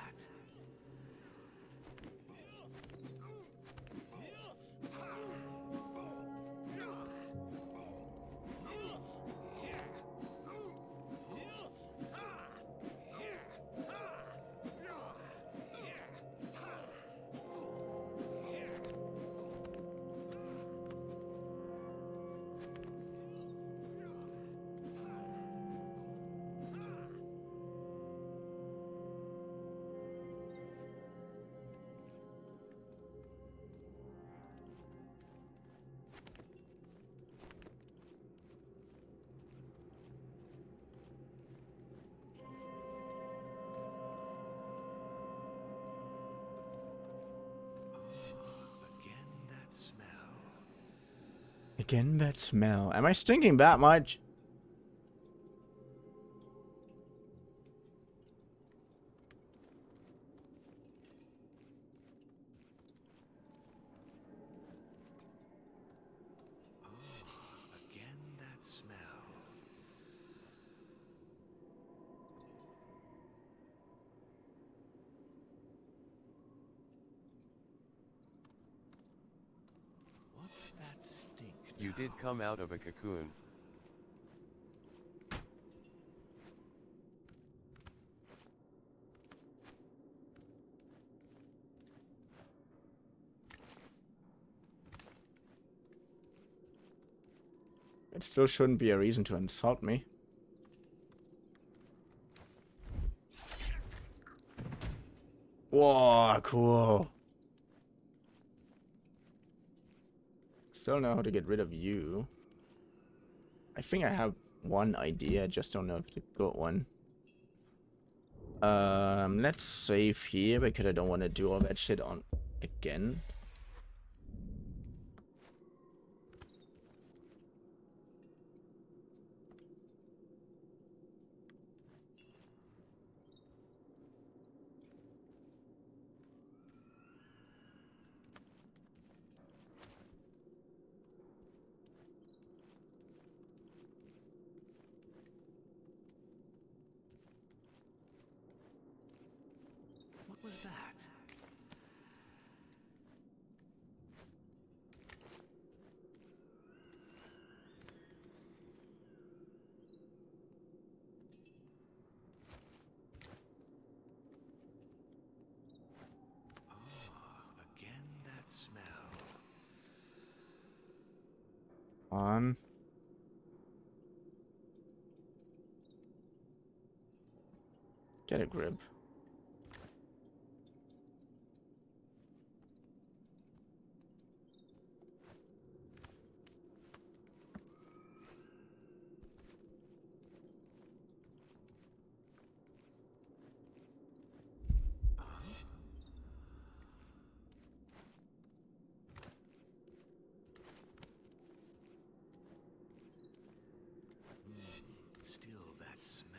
Again, that smell. Am I stinking that much? Again that smell. What's that stink? You did come out of a cocoon. It still shouldn't be a reason to insult me. Whoa, cool. Still know how to get rid of you. I think I have one idea, I just don't know if it's a good one. Let's save here because I don't want to do all that shit on again. What was that? Again that smell. On. Get a grip. Still that smell.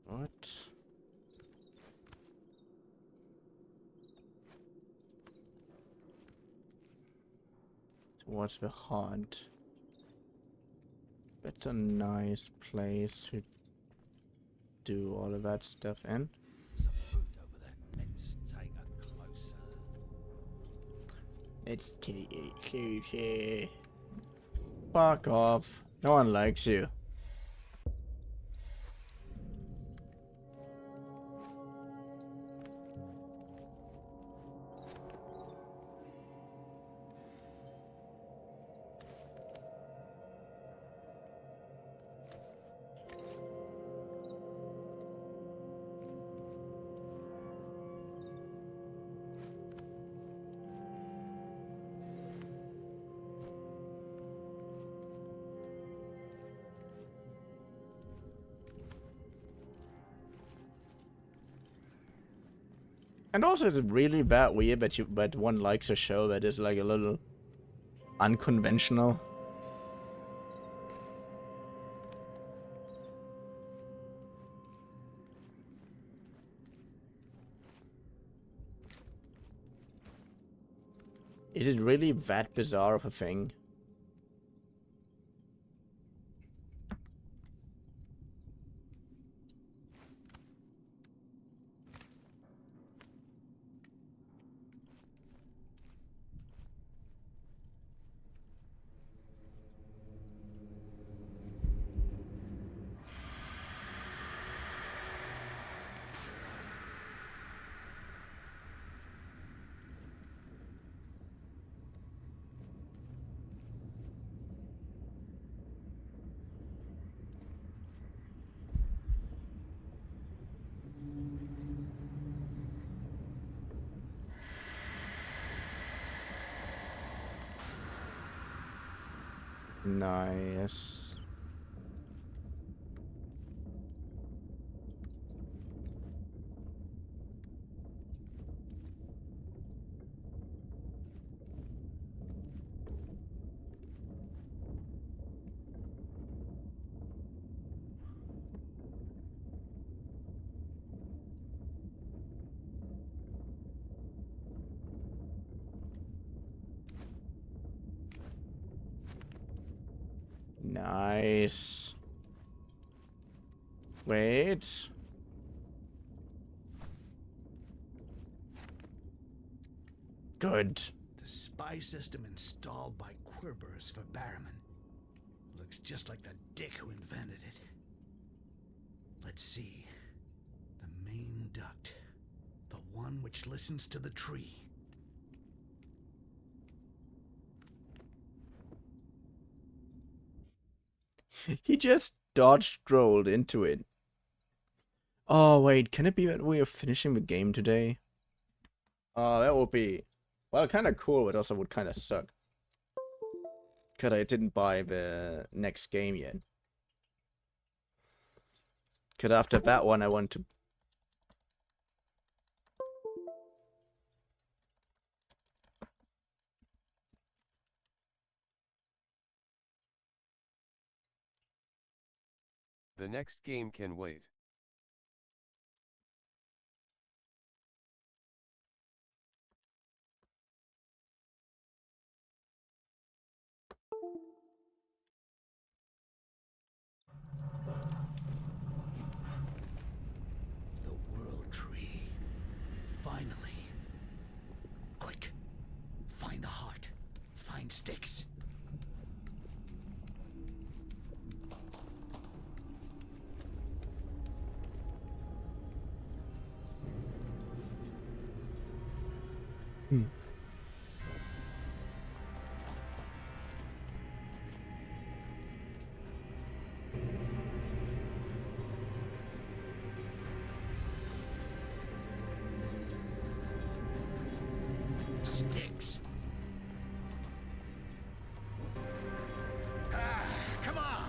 What? Towards the heart. That's a nice place to do all of that stuff in. Some fruit over there. Let's take a closer. Let's take it closer. Fuck off. No one likes you. And also, it's really bad weird that one likes a show that is like a little unconventional. Is it really that bizarre of a thing? Nice. Nice. Wait. Good. The spy system installed by Querberus for Barrowman looks just like the dick who invented it. Let's see. The main duct. The one which listens to the tree. He just dodged rolled into it. Oh wait, can it be that we are finishing the game today? Oh, that would be, well, kind of cool, but also would kind of suck. Cause I didn't buy the next game yet. Cause after that one I want to... The next game can wait. The World Tree. Finally. Quick. Find the heart. Find sticks. Sticks. Ah, come on.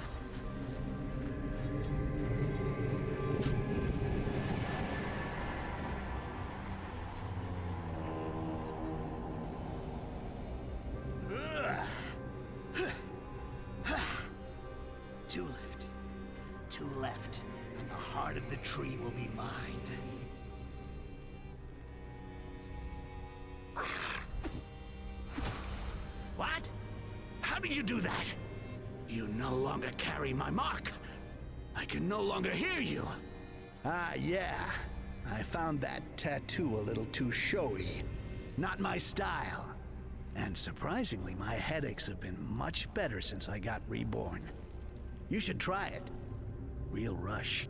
Two left. Two left. And the heart of the tree will be mine. What? How did you do that? You no longer carry my mark. I can no longer hear you. Ah, yeah. I found that tattoo a little too showy. Not my style. And surprisingly, my headaches have been much better since I got reborn. You should try it. Real rush.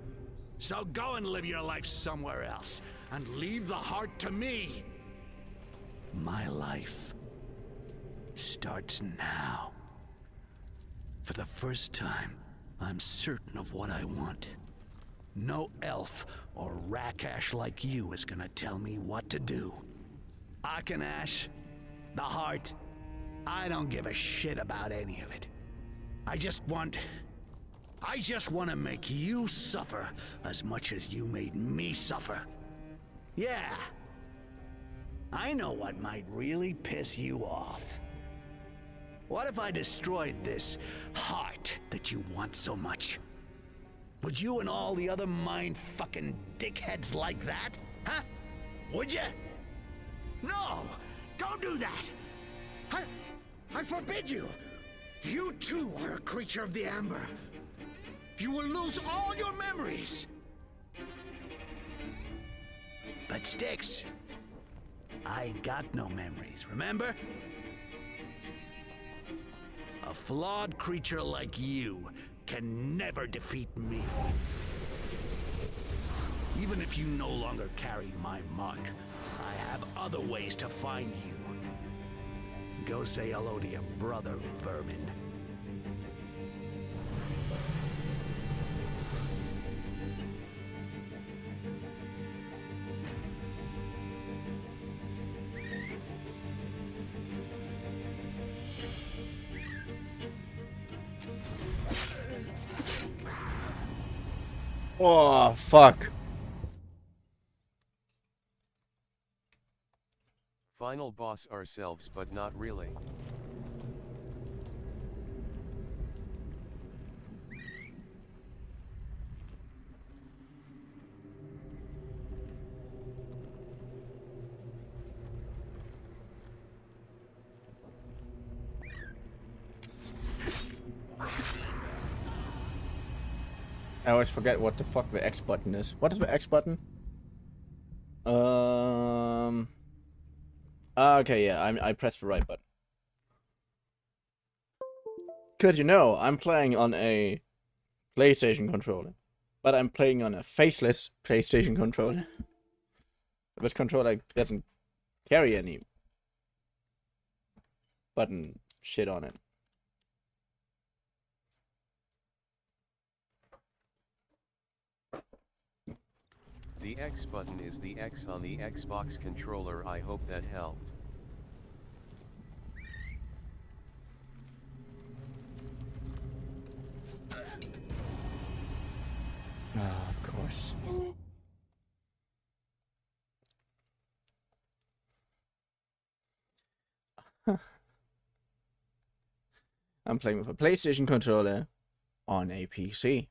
So go and live your life somewhere else, and leave the heart to me. My life starts now. For the first time, I'm certain of what I want. No elf or rakash like you is gonna tell me what to do. Akanash, the heart, I don't give a shit about any of it. I just want to make you suffer as much as you made me suffer. Yeah, I know what might really piss you off. What if I destroyed this heart that you want so much? Would you and all the other mind-fucking dickheads like that? Huh? Would you? No! Don't do that! I forbid you! You too are a creature of the Amber. You will lose all your memories! But Styx, I ain't got no memories, remember? A flawed creature like you can never defeat me. Even if you no longer carry my mark, I have other ways to find you. Go say hello to your brother, vermin. Oh, fuck. Final boss ourselves, but not really. I always forget what the fuck the X button is. What is the X button? Okay, yeah, I pressed the right button. Cause you know, I'm playing on a PlayStation controller, but I'm playing on a faceless PlayStation controller. This controller doesn't carry any button shit on it. The X button is the X on the Xbox controller. I hope that helped. Ah, of course. I'm playing with a PlayStation controller on a PC.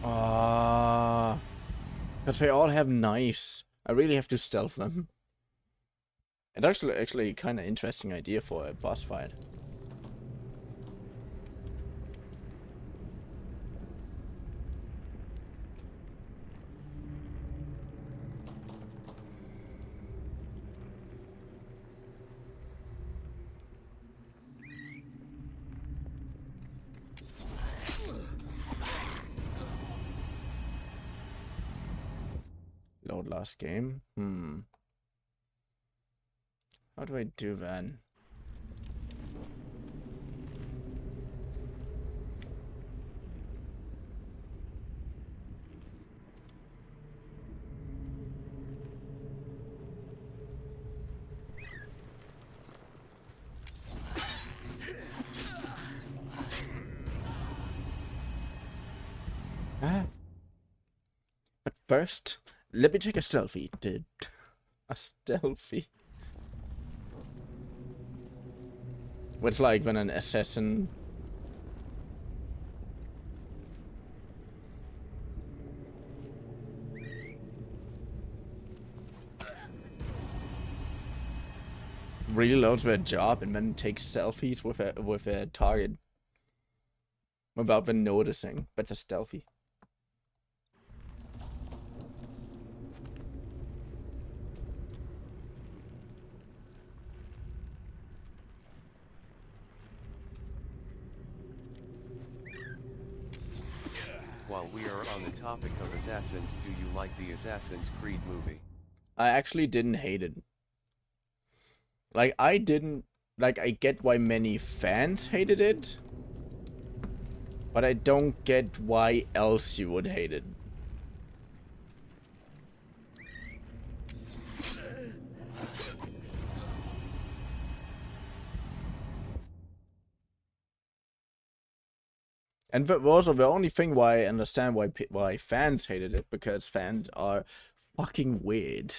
Ah, because they all have knives. I really have to stealth them. It's actually kind of interesting idea for a boss fight. Load last game. How do I do that? But first, let me take a selfie, dude. A selfie. It's like when an assassin really loves their job and then takes selfies with a target without them noticing. But it's a selfie. While we are on the topic of assassins, do you like the Assassin's Creed movie? I actually didn't hate it. Like, I get why many fans hated it, but I don't get why else you would hate it. And also the only thing why I understand why fans hated it, because fans are fucking weird.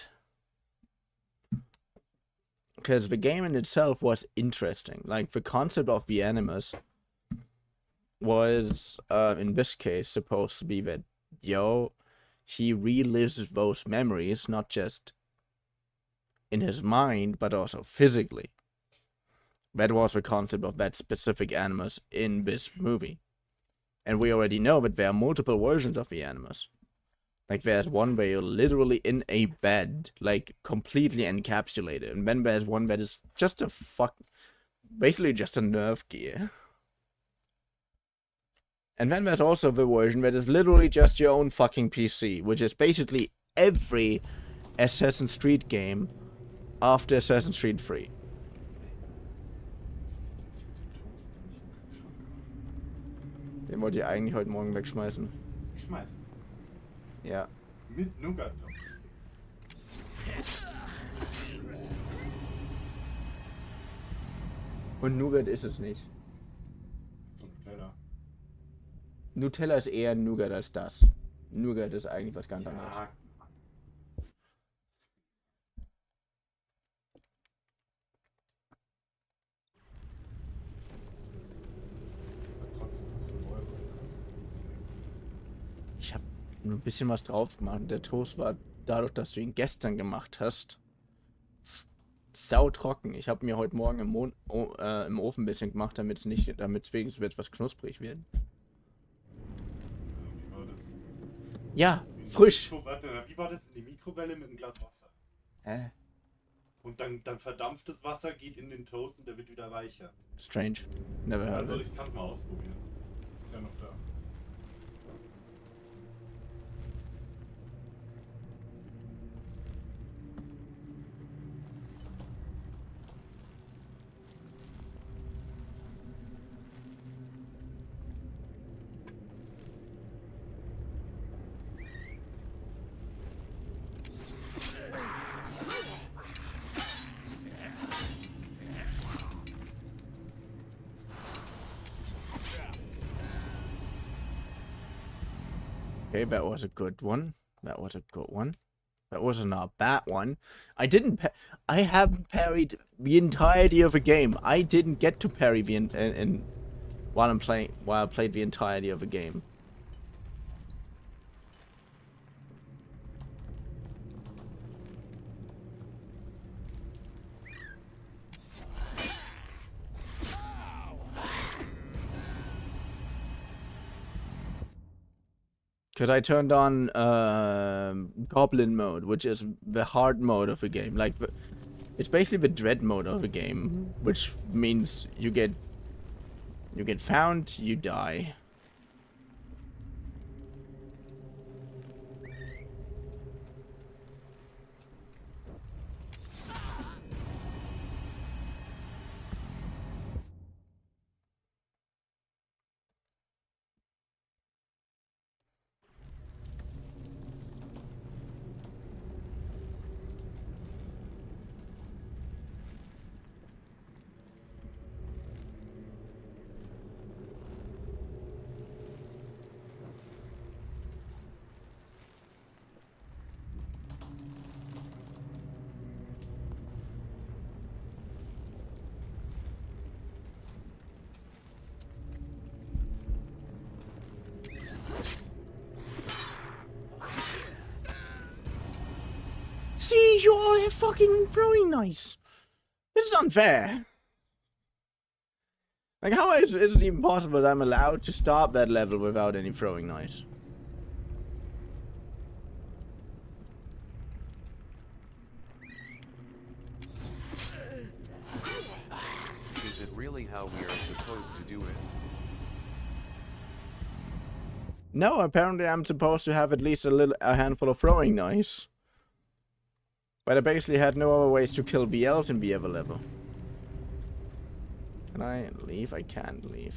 Because the game in itself was interesting. Like, the concept of the animus was, in this case, supposed to be that, he relives those memories, not just in his mind, but also physically. That was the concept of that specific animus in this movie. And we already know that there are multiple versions of the animus. Like, there's one where you're literally in a bed, like, completely encapsulated. And then there's one that is just basically just a nerve gear. And then there's also the version that is literally just your own fucking PC, which is basically every Assassin's Creed game after Assassin's Creed 3. Den wollt ihr eigentlich heute Morgen wegschmeißen. Schmeißen. Ja. Mit Nougat. Und Nougat ist es nicht. So Nutella. Nutella ist eher Nougat als das. Nougat ist eigentlich was ganz anderes. Ja. Trotzdem was für Euro gekostet. Ich habe nur ein bisschen was drauf gemacht. Der Toast war dadurch, dass du ihn gestern gemacht hast, sautrocken. Ich habe mir heute Morgen im Ofen ein bisschen gemacht, damit es wenigstens etwas knusprig wird. Wie war das? Ja, frisch. Wie war das in die Mikrowelle mit einem Glas Wasser? Hä? Und dann verdampft das Wasser, geht in den Toast und der wird wieder weicher. Strange. Never heard Also of it. ich kann es mal ausprobieren. Ist ja noch da. Okay, that was a good one. That was a good one. That was not a bad one. I haven't parried the entirety of a game. I didn't get to parry while I played the entirety of a game. Because I turned on Goblin mode, which is the hard mode of the game. Like, it's basically the dread mode of the game, which means you get found, you die. See, you all have fucking throwing knives. This is unfair. Like, how is it even possible that I'm allowed to start that level without any throwing knives? Is it really how we are supposed to do it? No, apparently I'm supposed to have at least a handful of throwing knives. But I basically had no other ways to kill the elves in the other level. Can I leave? I can't leave.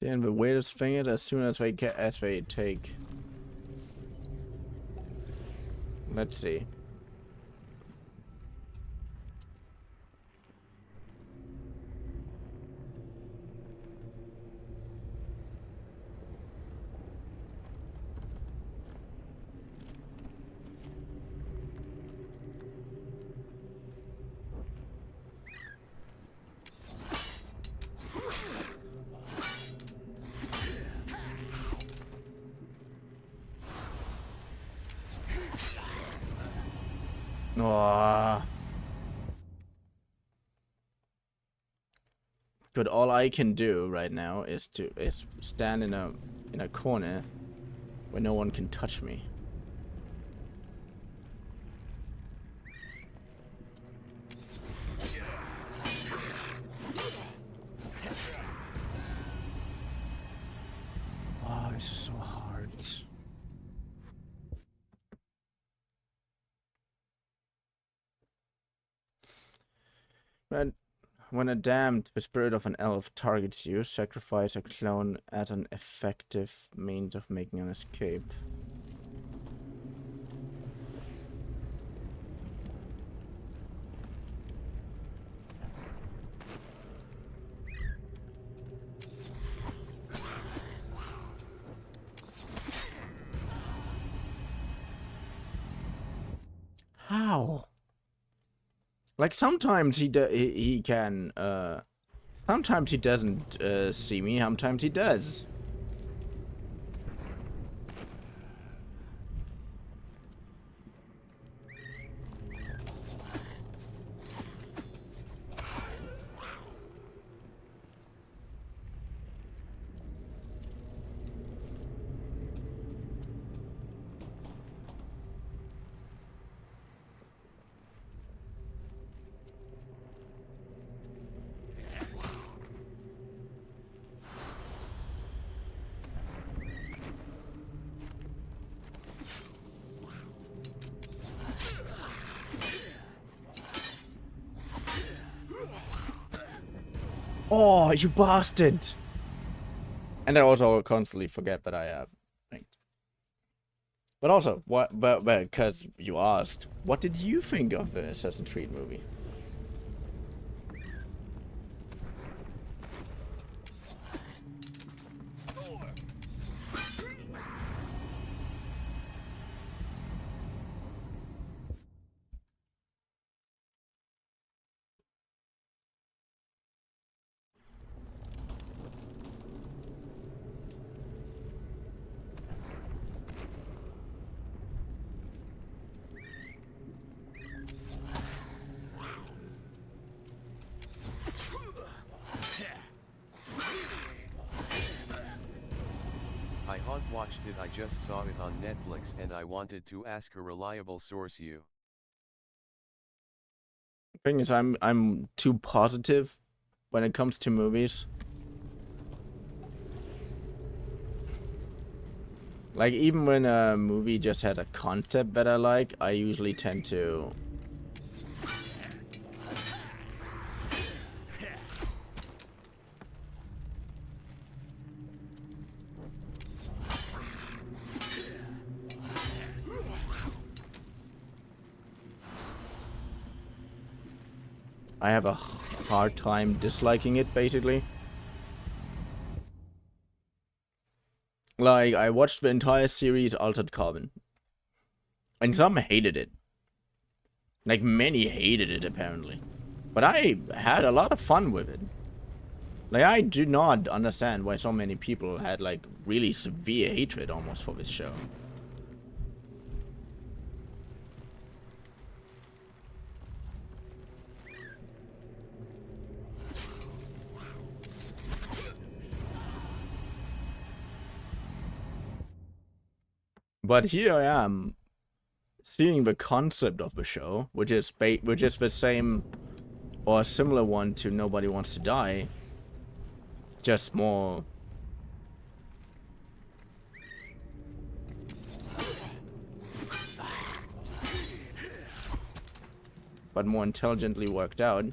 Then the weirdest thing is as soon as they take. Let's see. Oh. But all I can do right now is stand in a corner where no one can touch me. Oh, this is so hard. When a damned, the spirit of an elf targets you, sacrifice a clone as an effective means of making an escape. How? Like sometimes he can sometimes he doesn't see me, sometimes he does. Oh, you bastard! And I also constantly forget that I have things. But also, but because you asked, what did you think of the Assassin's Creed movie? I haven't watched it, I just saw it on Netflix and I wanted to ask a reliable source you. The thing is, I'm too positive when it comes to movies. Like, even when a movie just has a concept that I like, I usually tend to... I have a hard time disliking it, basically. Like, I watched the entire series Altered Carbon. And some hated it. Like, many hated it, apparently. But I had a lot of fun with it. Like, I do not understand why so many people had, like, really severe hatred almost for this show. But here I am, seeing the concept of the show, which is the same or a similar one to Nobody Wants to Die, just more but more intelligently worked out.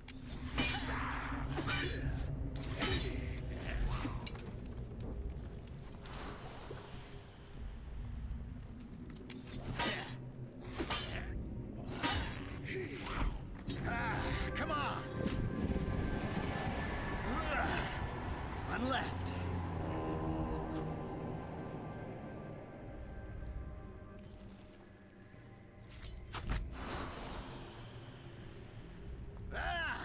None left. Ah!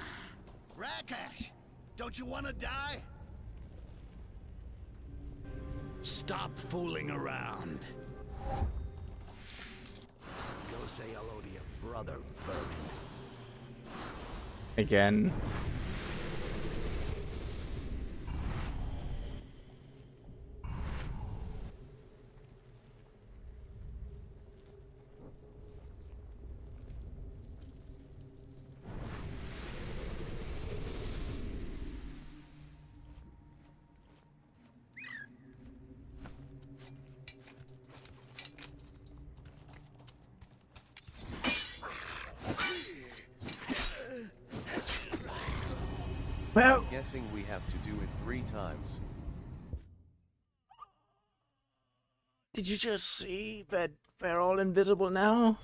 Rakash! Don't you want to die? Stop fooling around. Go say hello to your brother, Vermin. Again. Well, Guessing we have to do it 3 times. did you just see that they're all invisible now?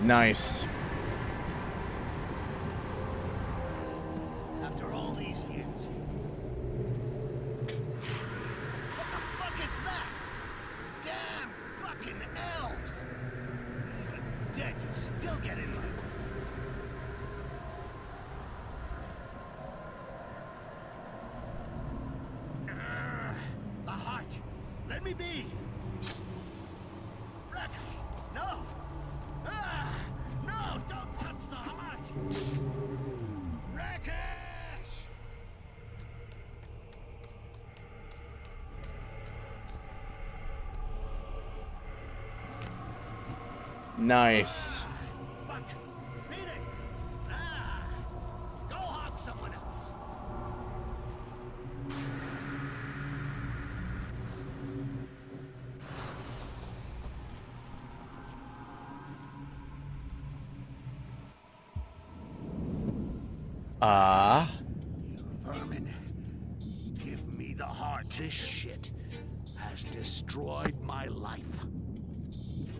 Nice. After all these years. What the fuck is that? Damn fucking elves! Even dead, you still get in my way. A heart! Let me be! Rackers! No! No! Don't touch the heart! Rakesh! Nice. Fuck! Beat it! Go haunt someone else! Vermin, give me the heart. This shit has destroyed my life.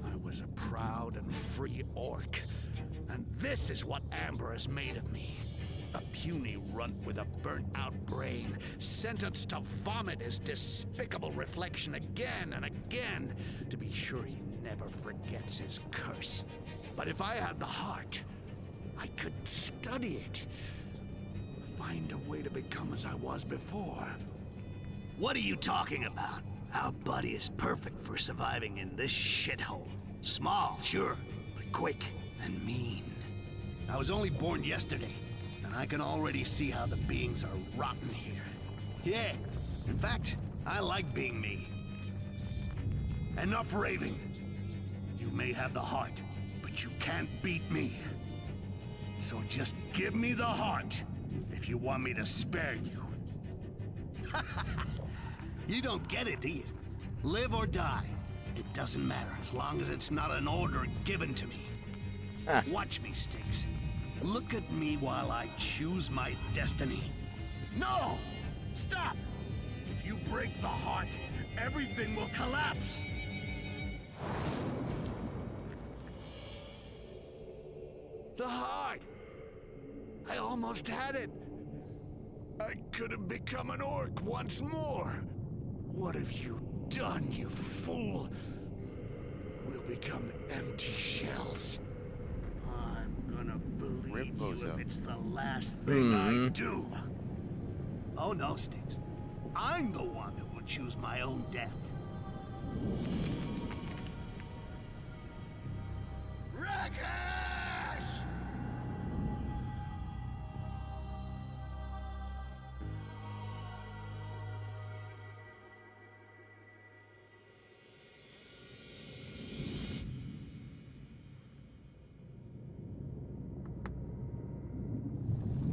I was a proud and free orc, and this is what Amber has made of me. A puny runt with a burnt-out brain, sentenced to vomit his despicable reflection again and again, to be sure he never forgets his curse. But if I had the heart, I could study it. Find a way to become as I was before. What are you talking about? Our buddy is perfect for surviving in this shithole. Small, sure, but quick and mean. I was only born yesterday, and I can already see how the beings are rotten here. Yeah, in fact, I like being me. Enough raving. You may have the heart, but you can't beat me. So just give me the heart, if you want me to spare you. You don't get it, do you? Live or die. It doesn't matter as long as it's not an order given to me. Watch me, Sticks. Look at me while I choose my destiny. No! Stop! If you break the heart, everything will collapse! The heart! I almost had it! I could have become an orc once more! What have you done, you fool? We'll become empty shells. I'm gonna believe you if it's the last thing I do. Oh no, Sticks. I'm the one who will choose my own death. Rakesh!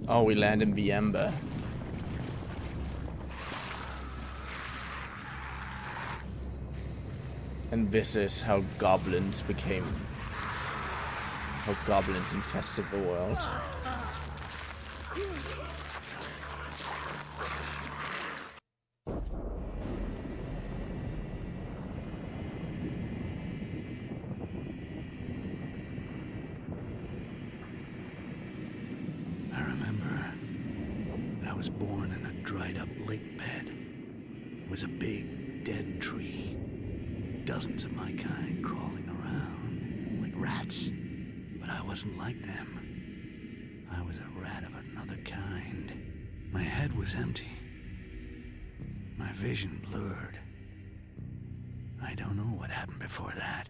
Oh, we land in the Ember. And this is how goblins became... How goblins infested the world. I remember I was born in a dried-up lake bed. It was a big, dead tree. Dozens of my kind crawling around, like rats. But I wasn't like them. I was a rat of another kind. My head was empty. My vision blurred. I don't know what happened before that.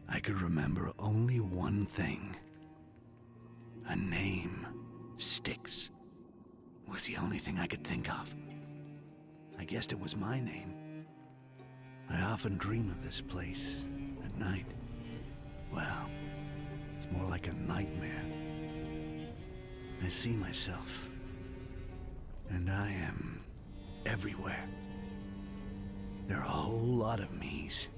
I could remember only one thing. A name. Styx. Was the only thing I could think of. I guessed it was my name. I often dream of this place at night. Well, it's more like a nightmare. I see myself, and I am everywhere. There are a whole lot of me's,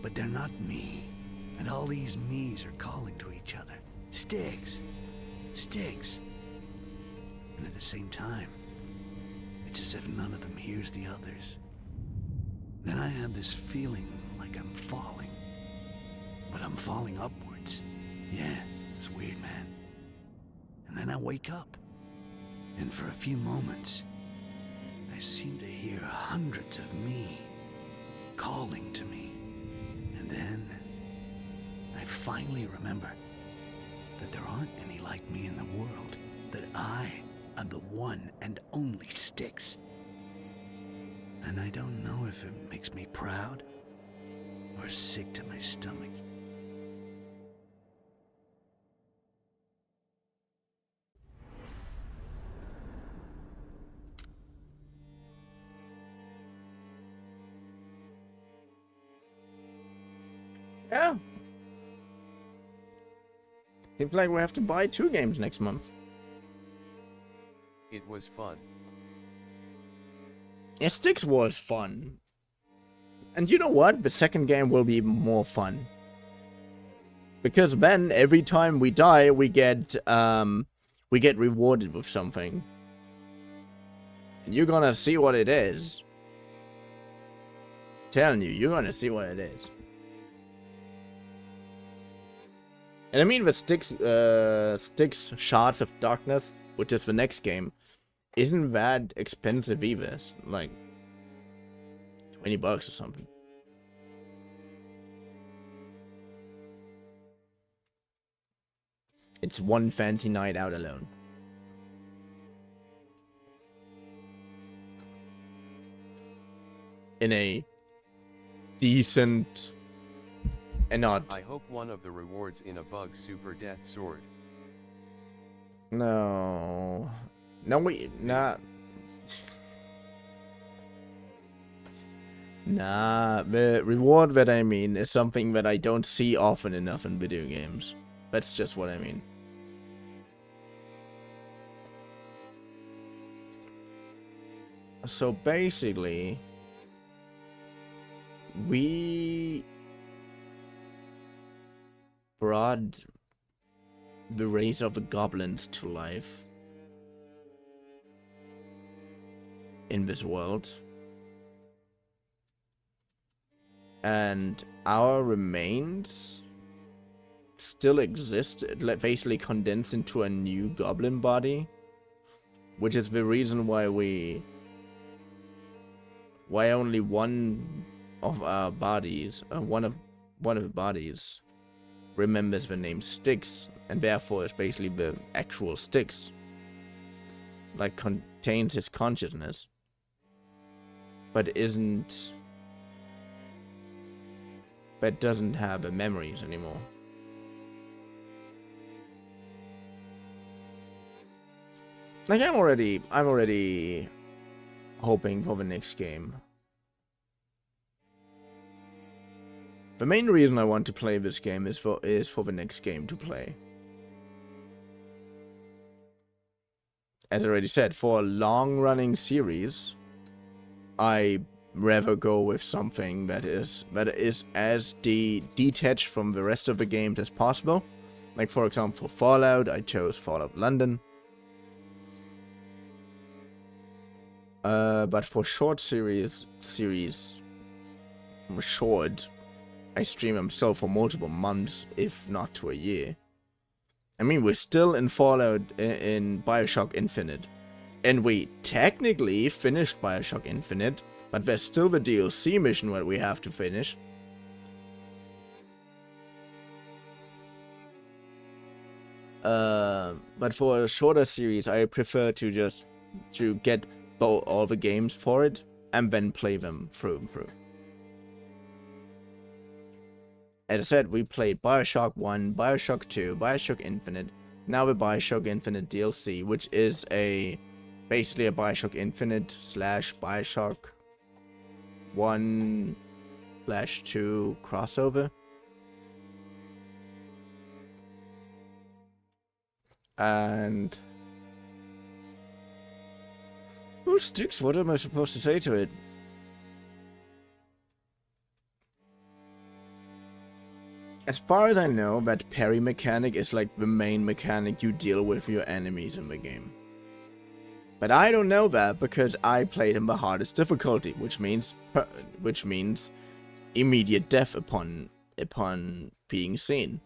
but they're not me. And all these me's are calling to each other. Styx! Styx! And at the same time, it's as if none of them hears the others. Then I have this feeling like I'm falling. But I'm falling upwards. Yeah, it's weird, man. And then I wake up. And for a few moments, I seem to hear hundreds of me calling to me. And then I finally remember that there aren't any like me in the world. That I am the one and only Styx. And I don't know if it makes me proud or sick to my stomach. Yeah. Seems like we have to buy 2 games next month. It was fun. Yeah, Styx was fun. And you know what? The second game will be even more fun. Because then, every time we die, we get rewarded with something. And you're gonna see what it is. Telling you, you're gonna see what it is. And I mean, the Styx Shards of Darkness, which is the next game, isn't that expensive either. It's like $20 or something. It's one fancy night out alone. In a decent and not... I hope one of the rewards in a bug super death sword. No. No, nah. Nah, the reward that I mean is something that I don't see often enough in video games. That's just what I mean. So basically, we brought the race of the goblins to life in this world, and our remains still exist, basically condensed into a new goblin body, which is the reason why only one of our bodies, one of the bodies remembers the name Styx, and therefore is basically the actual Styx, like contains his consciousness, but doesn't have the memories anymore. Like I'm already hoping for the next game. The main reason I want to play this game is for the next game to play. as I already said, for a long-running series, I rather go with something that is as detached from the rest of the games as possible. Like, for example, for Fallout, I chose Fallout London. But for short series short, I stream them still for multiple months, if not to a year. I mean, we're still in Fallout, in Bioshock Infinite. And we technically finished Bioshock Infinite, but there's still the DLC mission that we have to finish. But for a shorter series, I prefer to get all the games for it, and then play them through and through. As I said, we played Bioshock 1, Bioshock 2, Bioshock Infinite, now the Bioshock Infinite DLC, which is basically a Bioshock Infinite / Bioshock 1/2 crossover. And... oh, sticks, what am I supposed to say to it? As far as I know, that parry mechanic is like the main mechanic you deal with your enemies in the game. But I don't know that because I played in the hardest difficulty, which means immediate death upon being seen.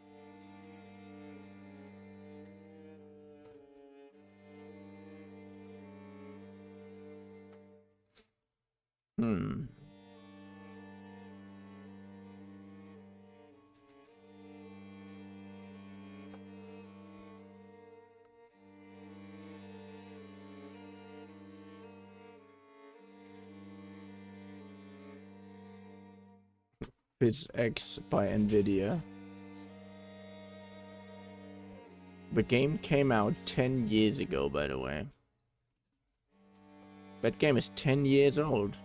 It's X by Nvidia. The game came out 10 years ago, by the way. That game is 10 years old.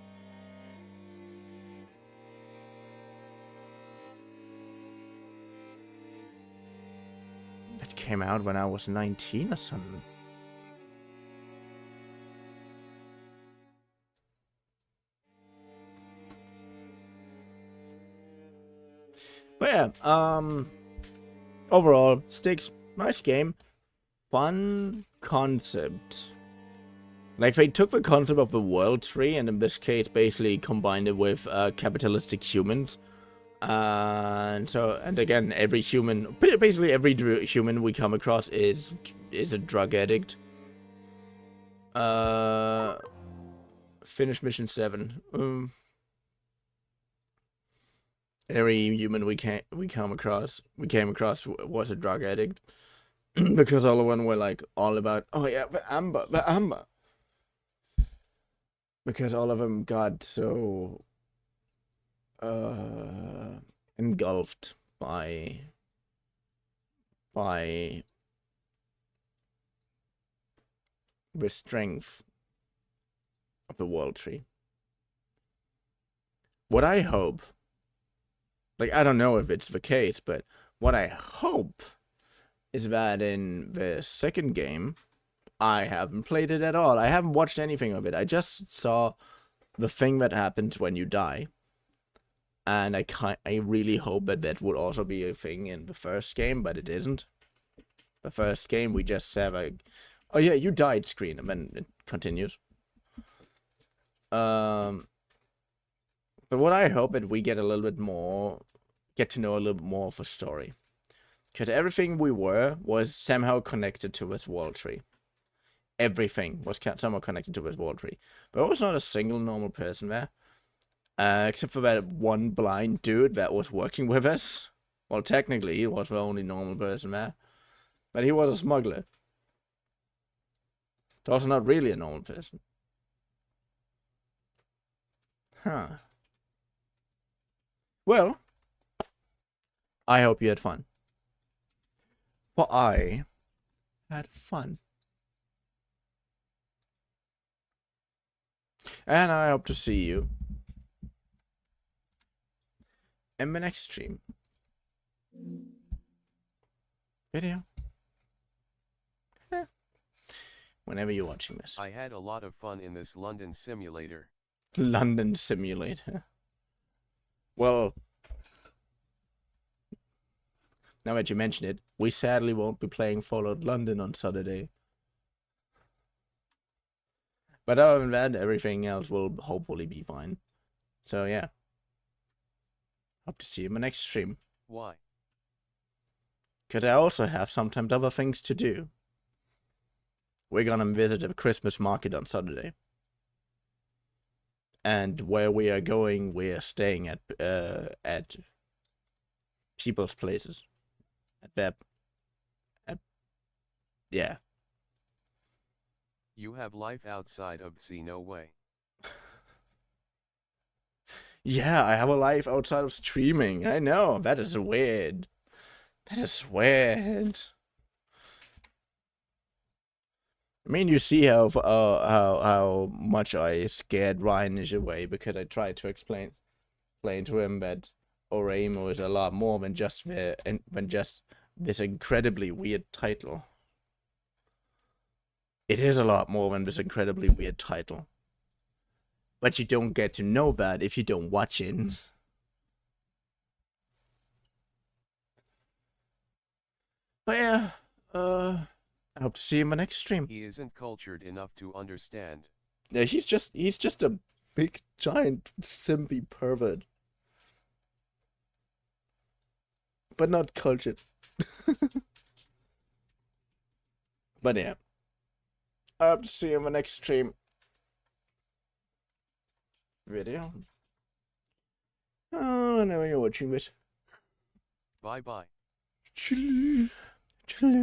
That came out when I was 19 or something. But yeah, overall, Sticks, nice game. Fun concept. Like, they took the concept of the world tree, and in this case, basically combined it with capitalistic humans. And again, every human, basically every human we come across is a drug addict. Finish mission 7. Every human we came across was a drug addict. Because all of them were like all about, oh yeah, the amber. Because all of them got so engulfed by the strength of the world tree. What I hope, like, I don't know if it's the case, but what I hope is that in the second game, I haven't played it at all. I haven't watched anything of it. I just saw the thing that happens when you die. And I really hope that would also be a thing in the first game, but it isn't. The first game, we just have a, oh yeah, you died screen, and then it continues. But what I hope that we get to know a little bit more of a story. Because everything we were was somehow connected to this world tree. Everything was somehow connected to this world tree. But there was not a single normal person there. Except for that one blind dude that was working with us. Well, technically, he was the only normal person there. But he was a smuggler. So also not really a normal person. Huh. Well, I hope you had fun. For I had fun. And I hope to see you in the next stream. Video. Yeah. whenever you're watching this. I had a lot of fun in this London simulator. London Simulator. Well, now that you mention it, we sadly won't be playing Fallout London on Saturday. But other than that, everything else will hopefully be fine. So yeah. Hope to see you in my next stream. Why? Because I also have sometimes other things to do. We're gonna visit a Christmas market on Saturday. And where we are going, we are staying at people's places. Yeah. You have life outside of sea, no way. Yeah, I have a life outside of streaming. I know, that is weird. That is weird. I mean, you see how much I scared Ryan away because I tried to explain to him that Oremo is a lot more than just this incredibly weird title. It is a lot more than this incredibly weird title. But you don't get to know that if you don't watch it. But yeah, I hope to see you in my next stream. He isn't cultured enough to understand. Yeah, he's just a big giant simpy pervert. But not cultured. But yeah. I hope to see you in my next stream. Video. Oh, I know you're watching this. Bye bye. Choo. Choo.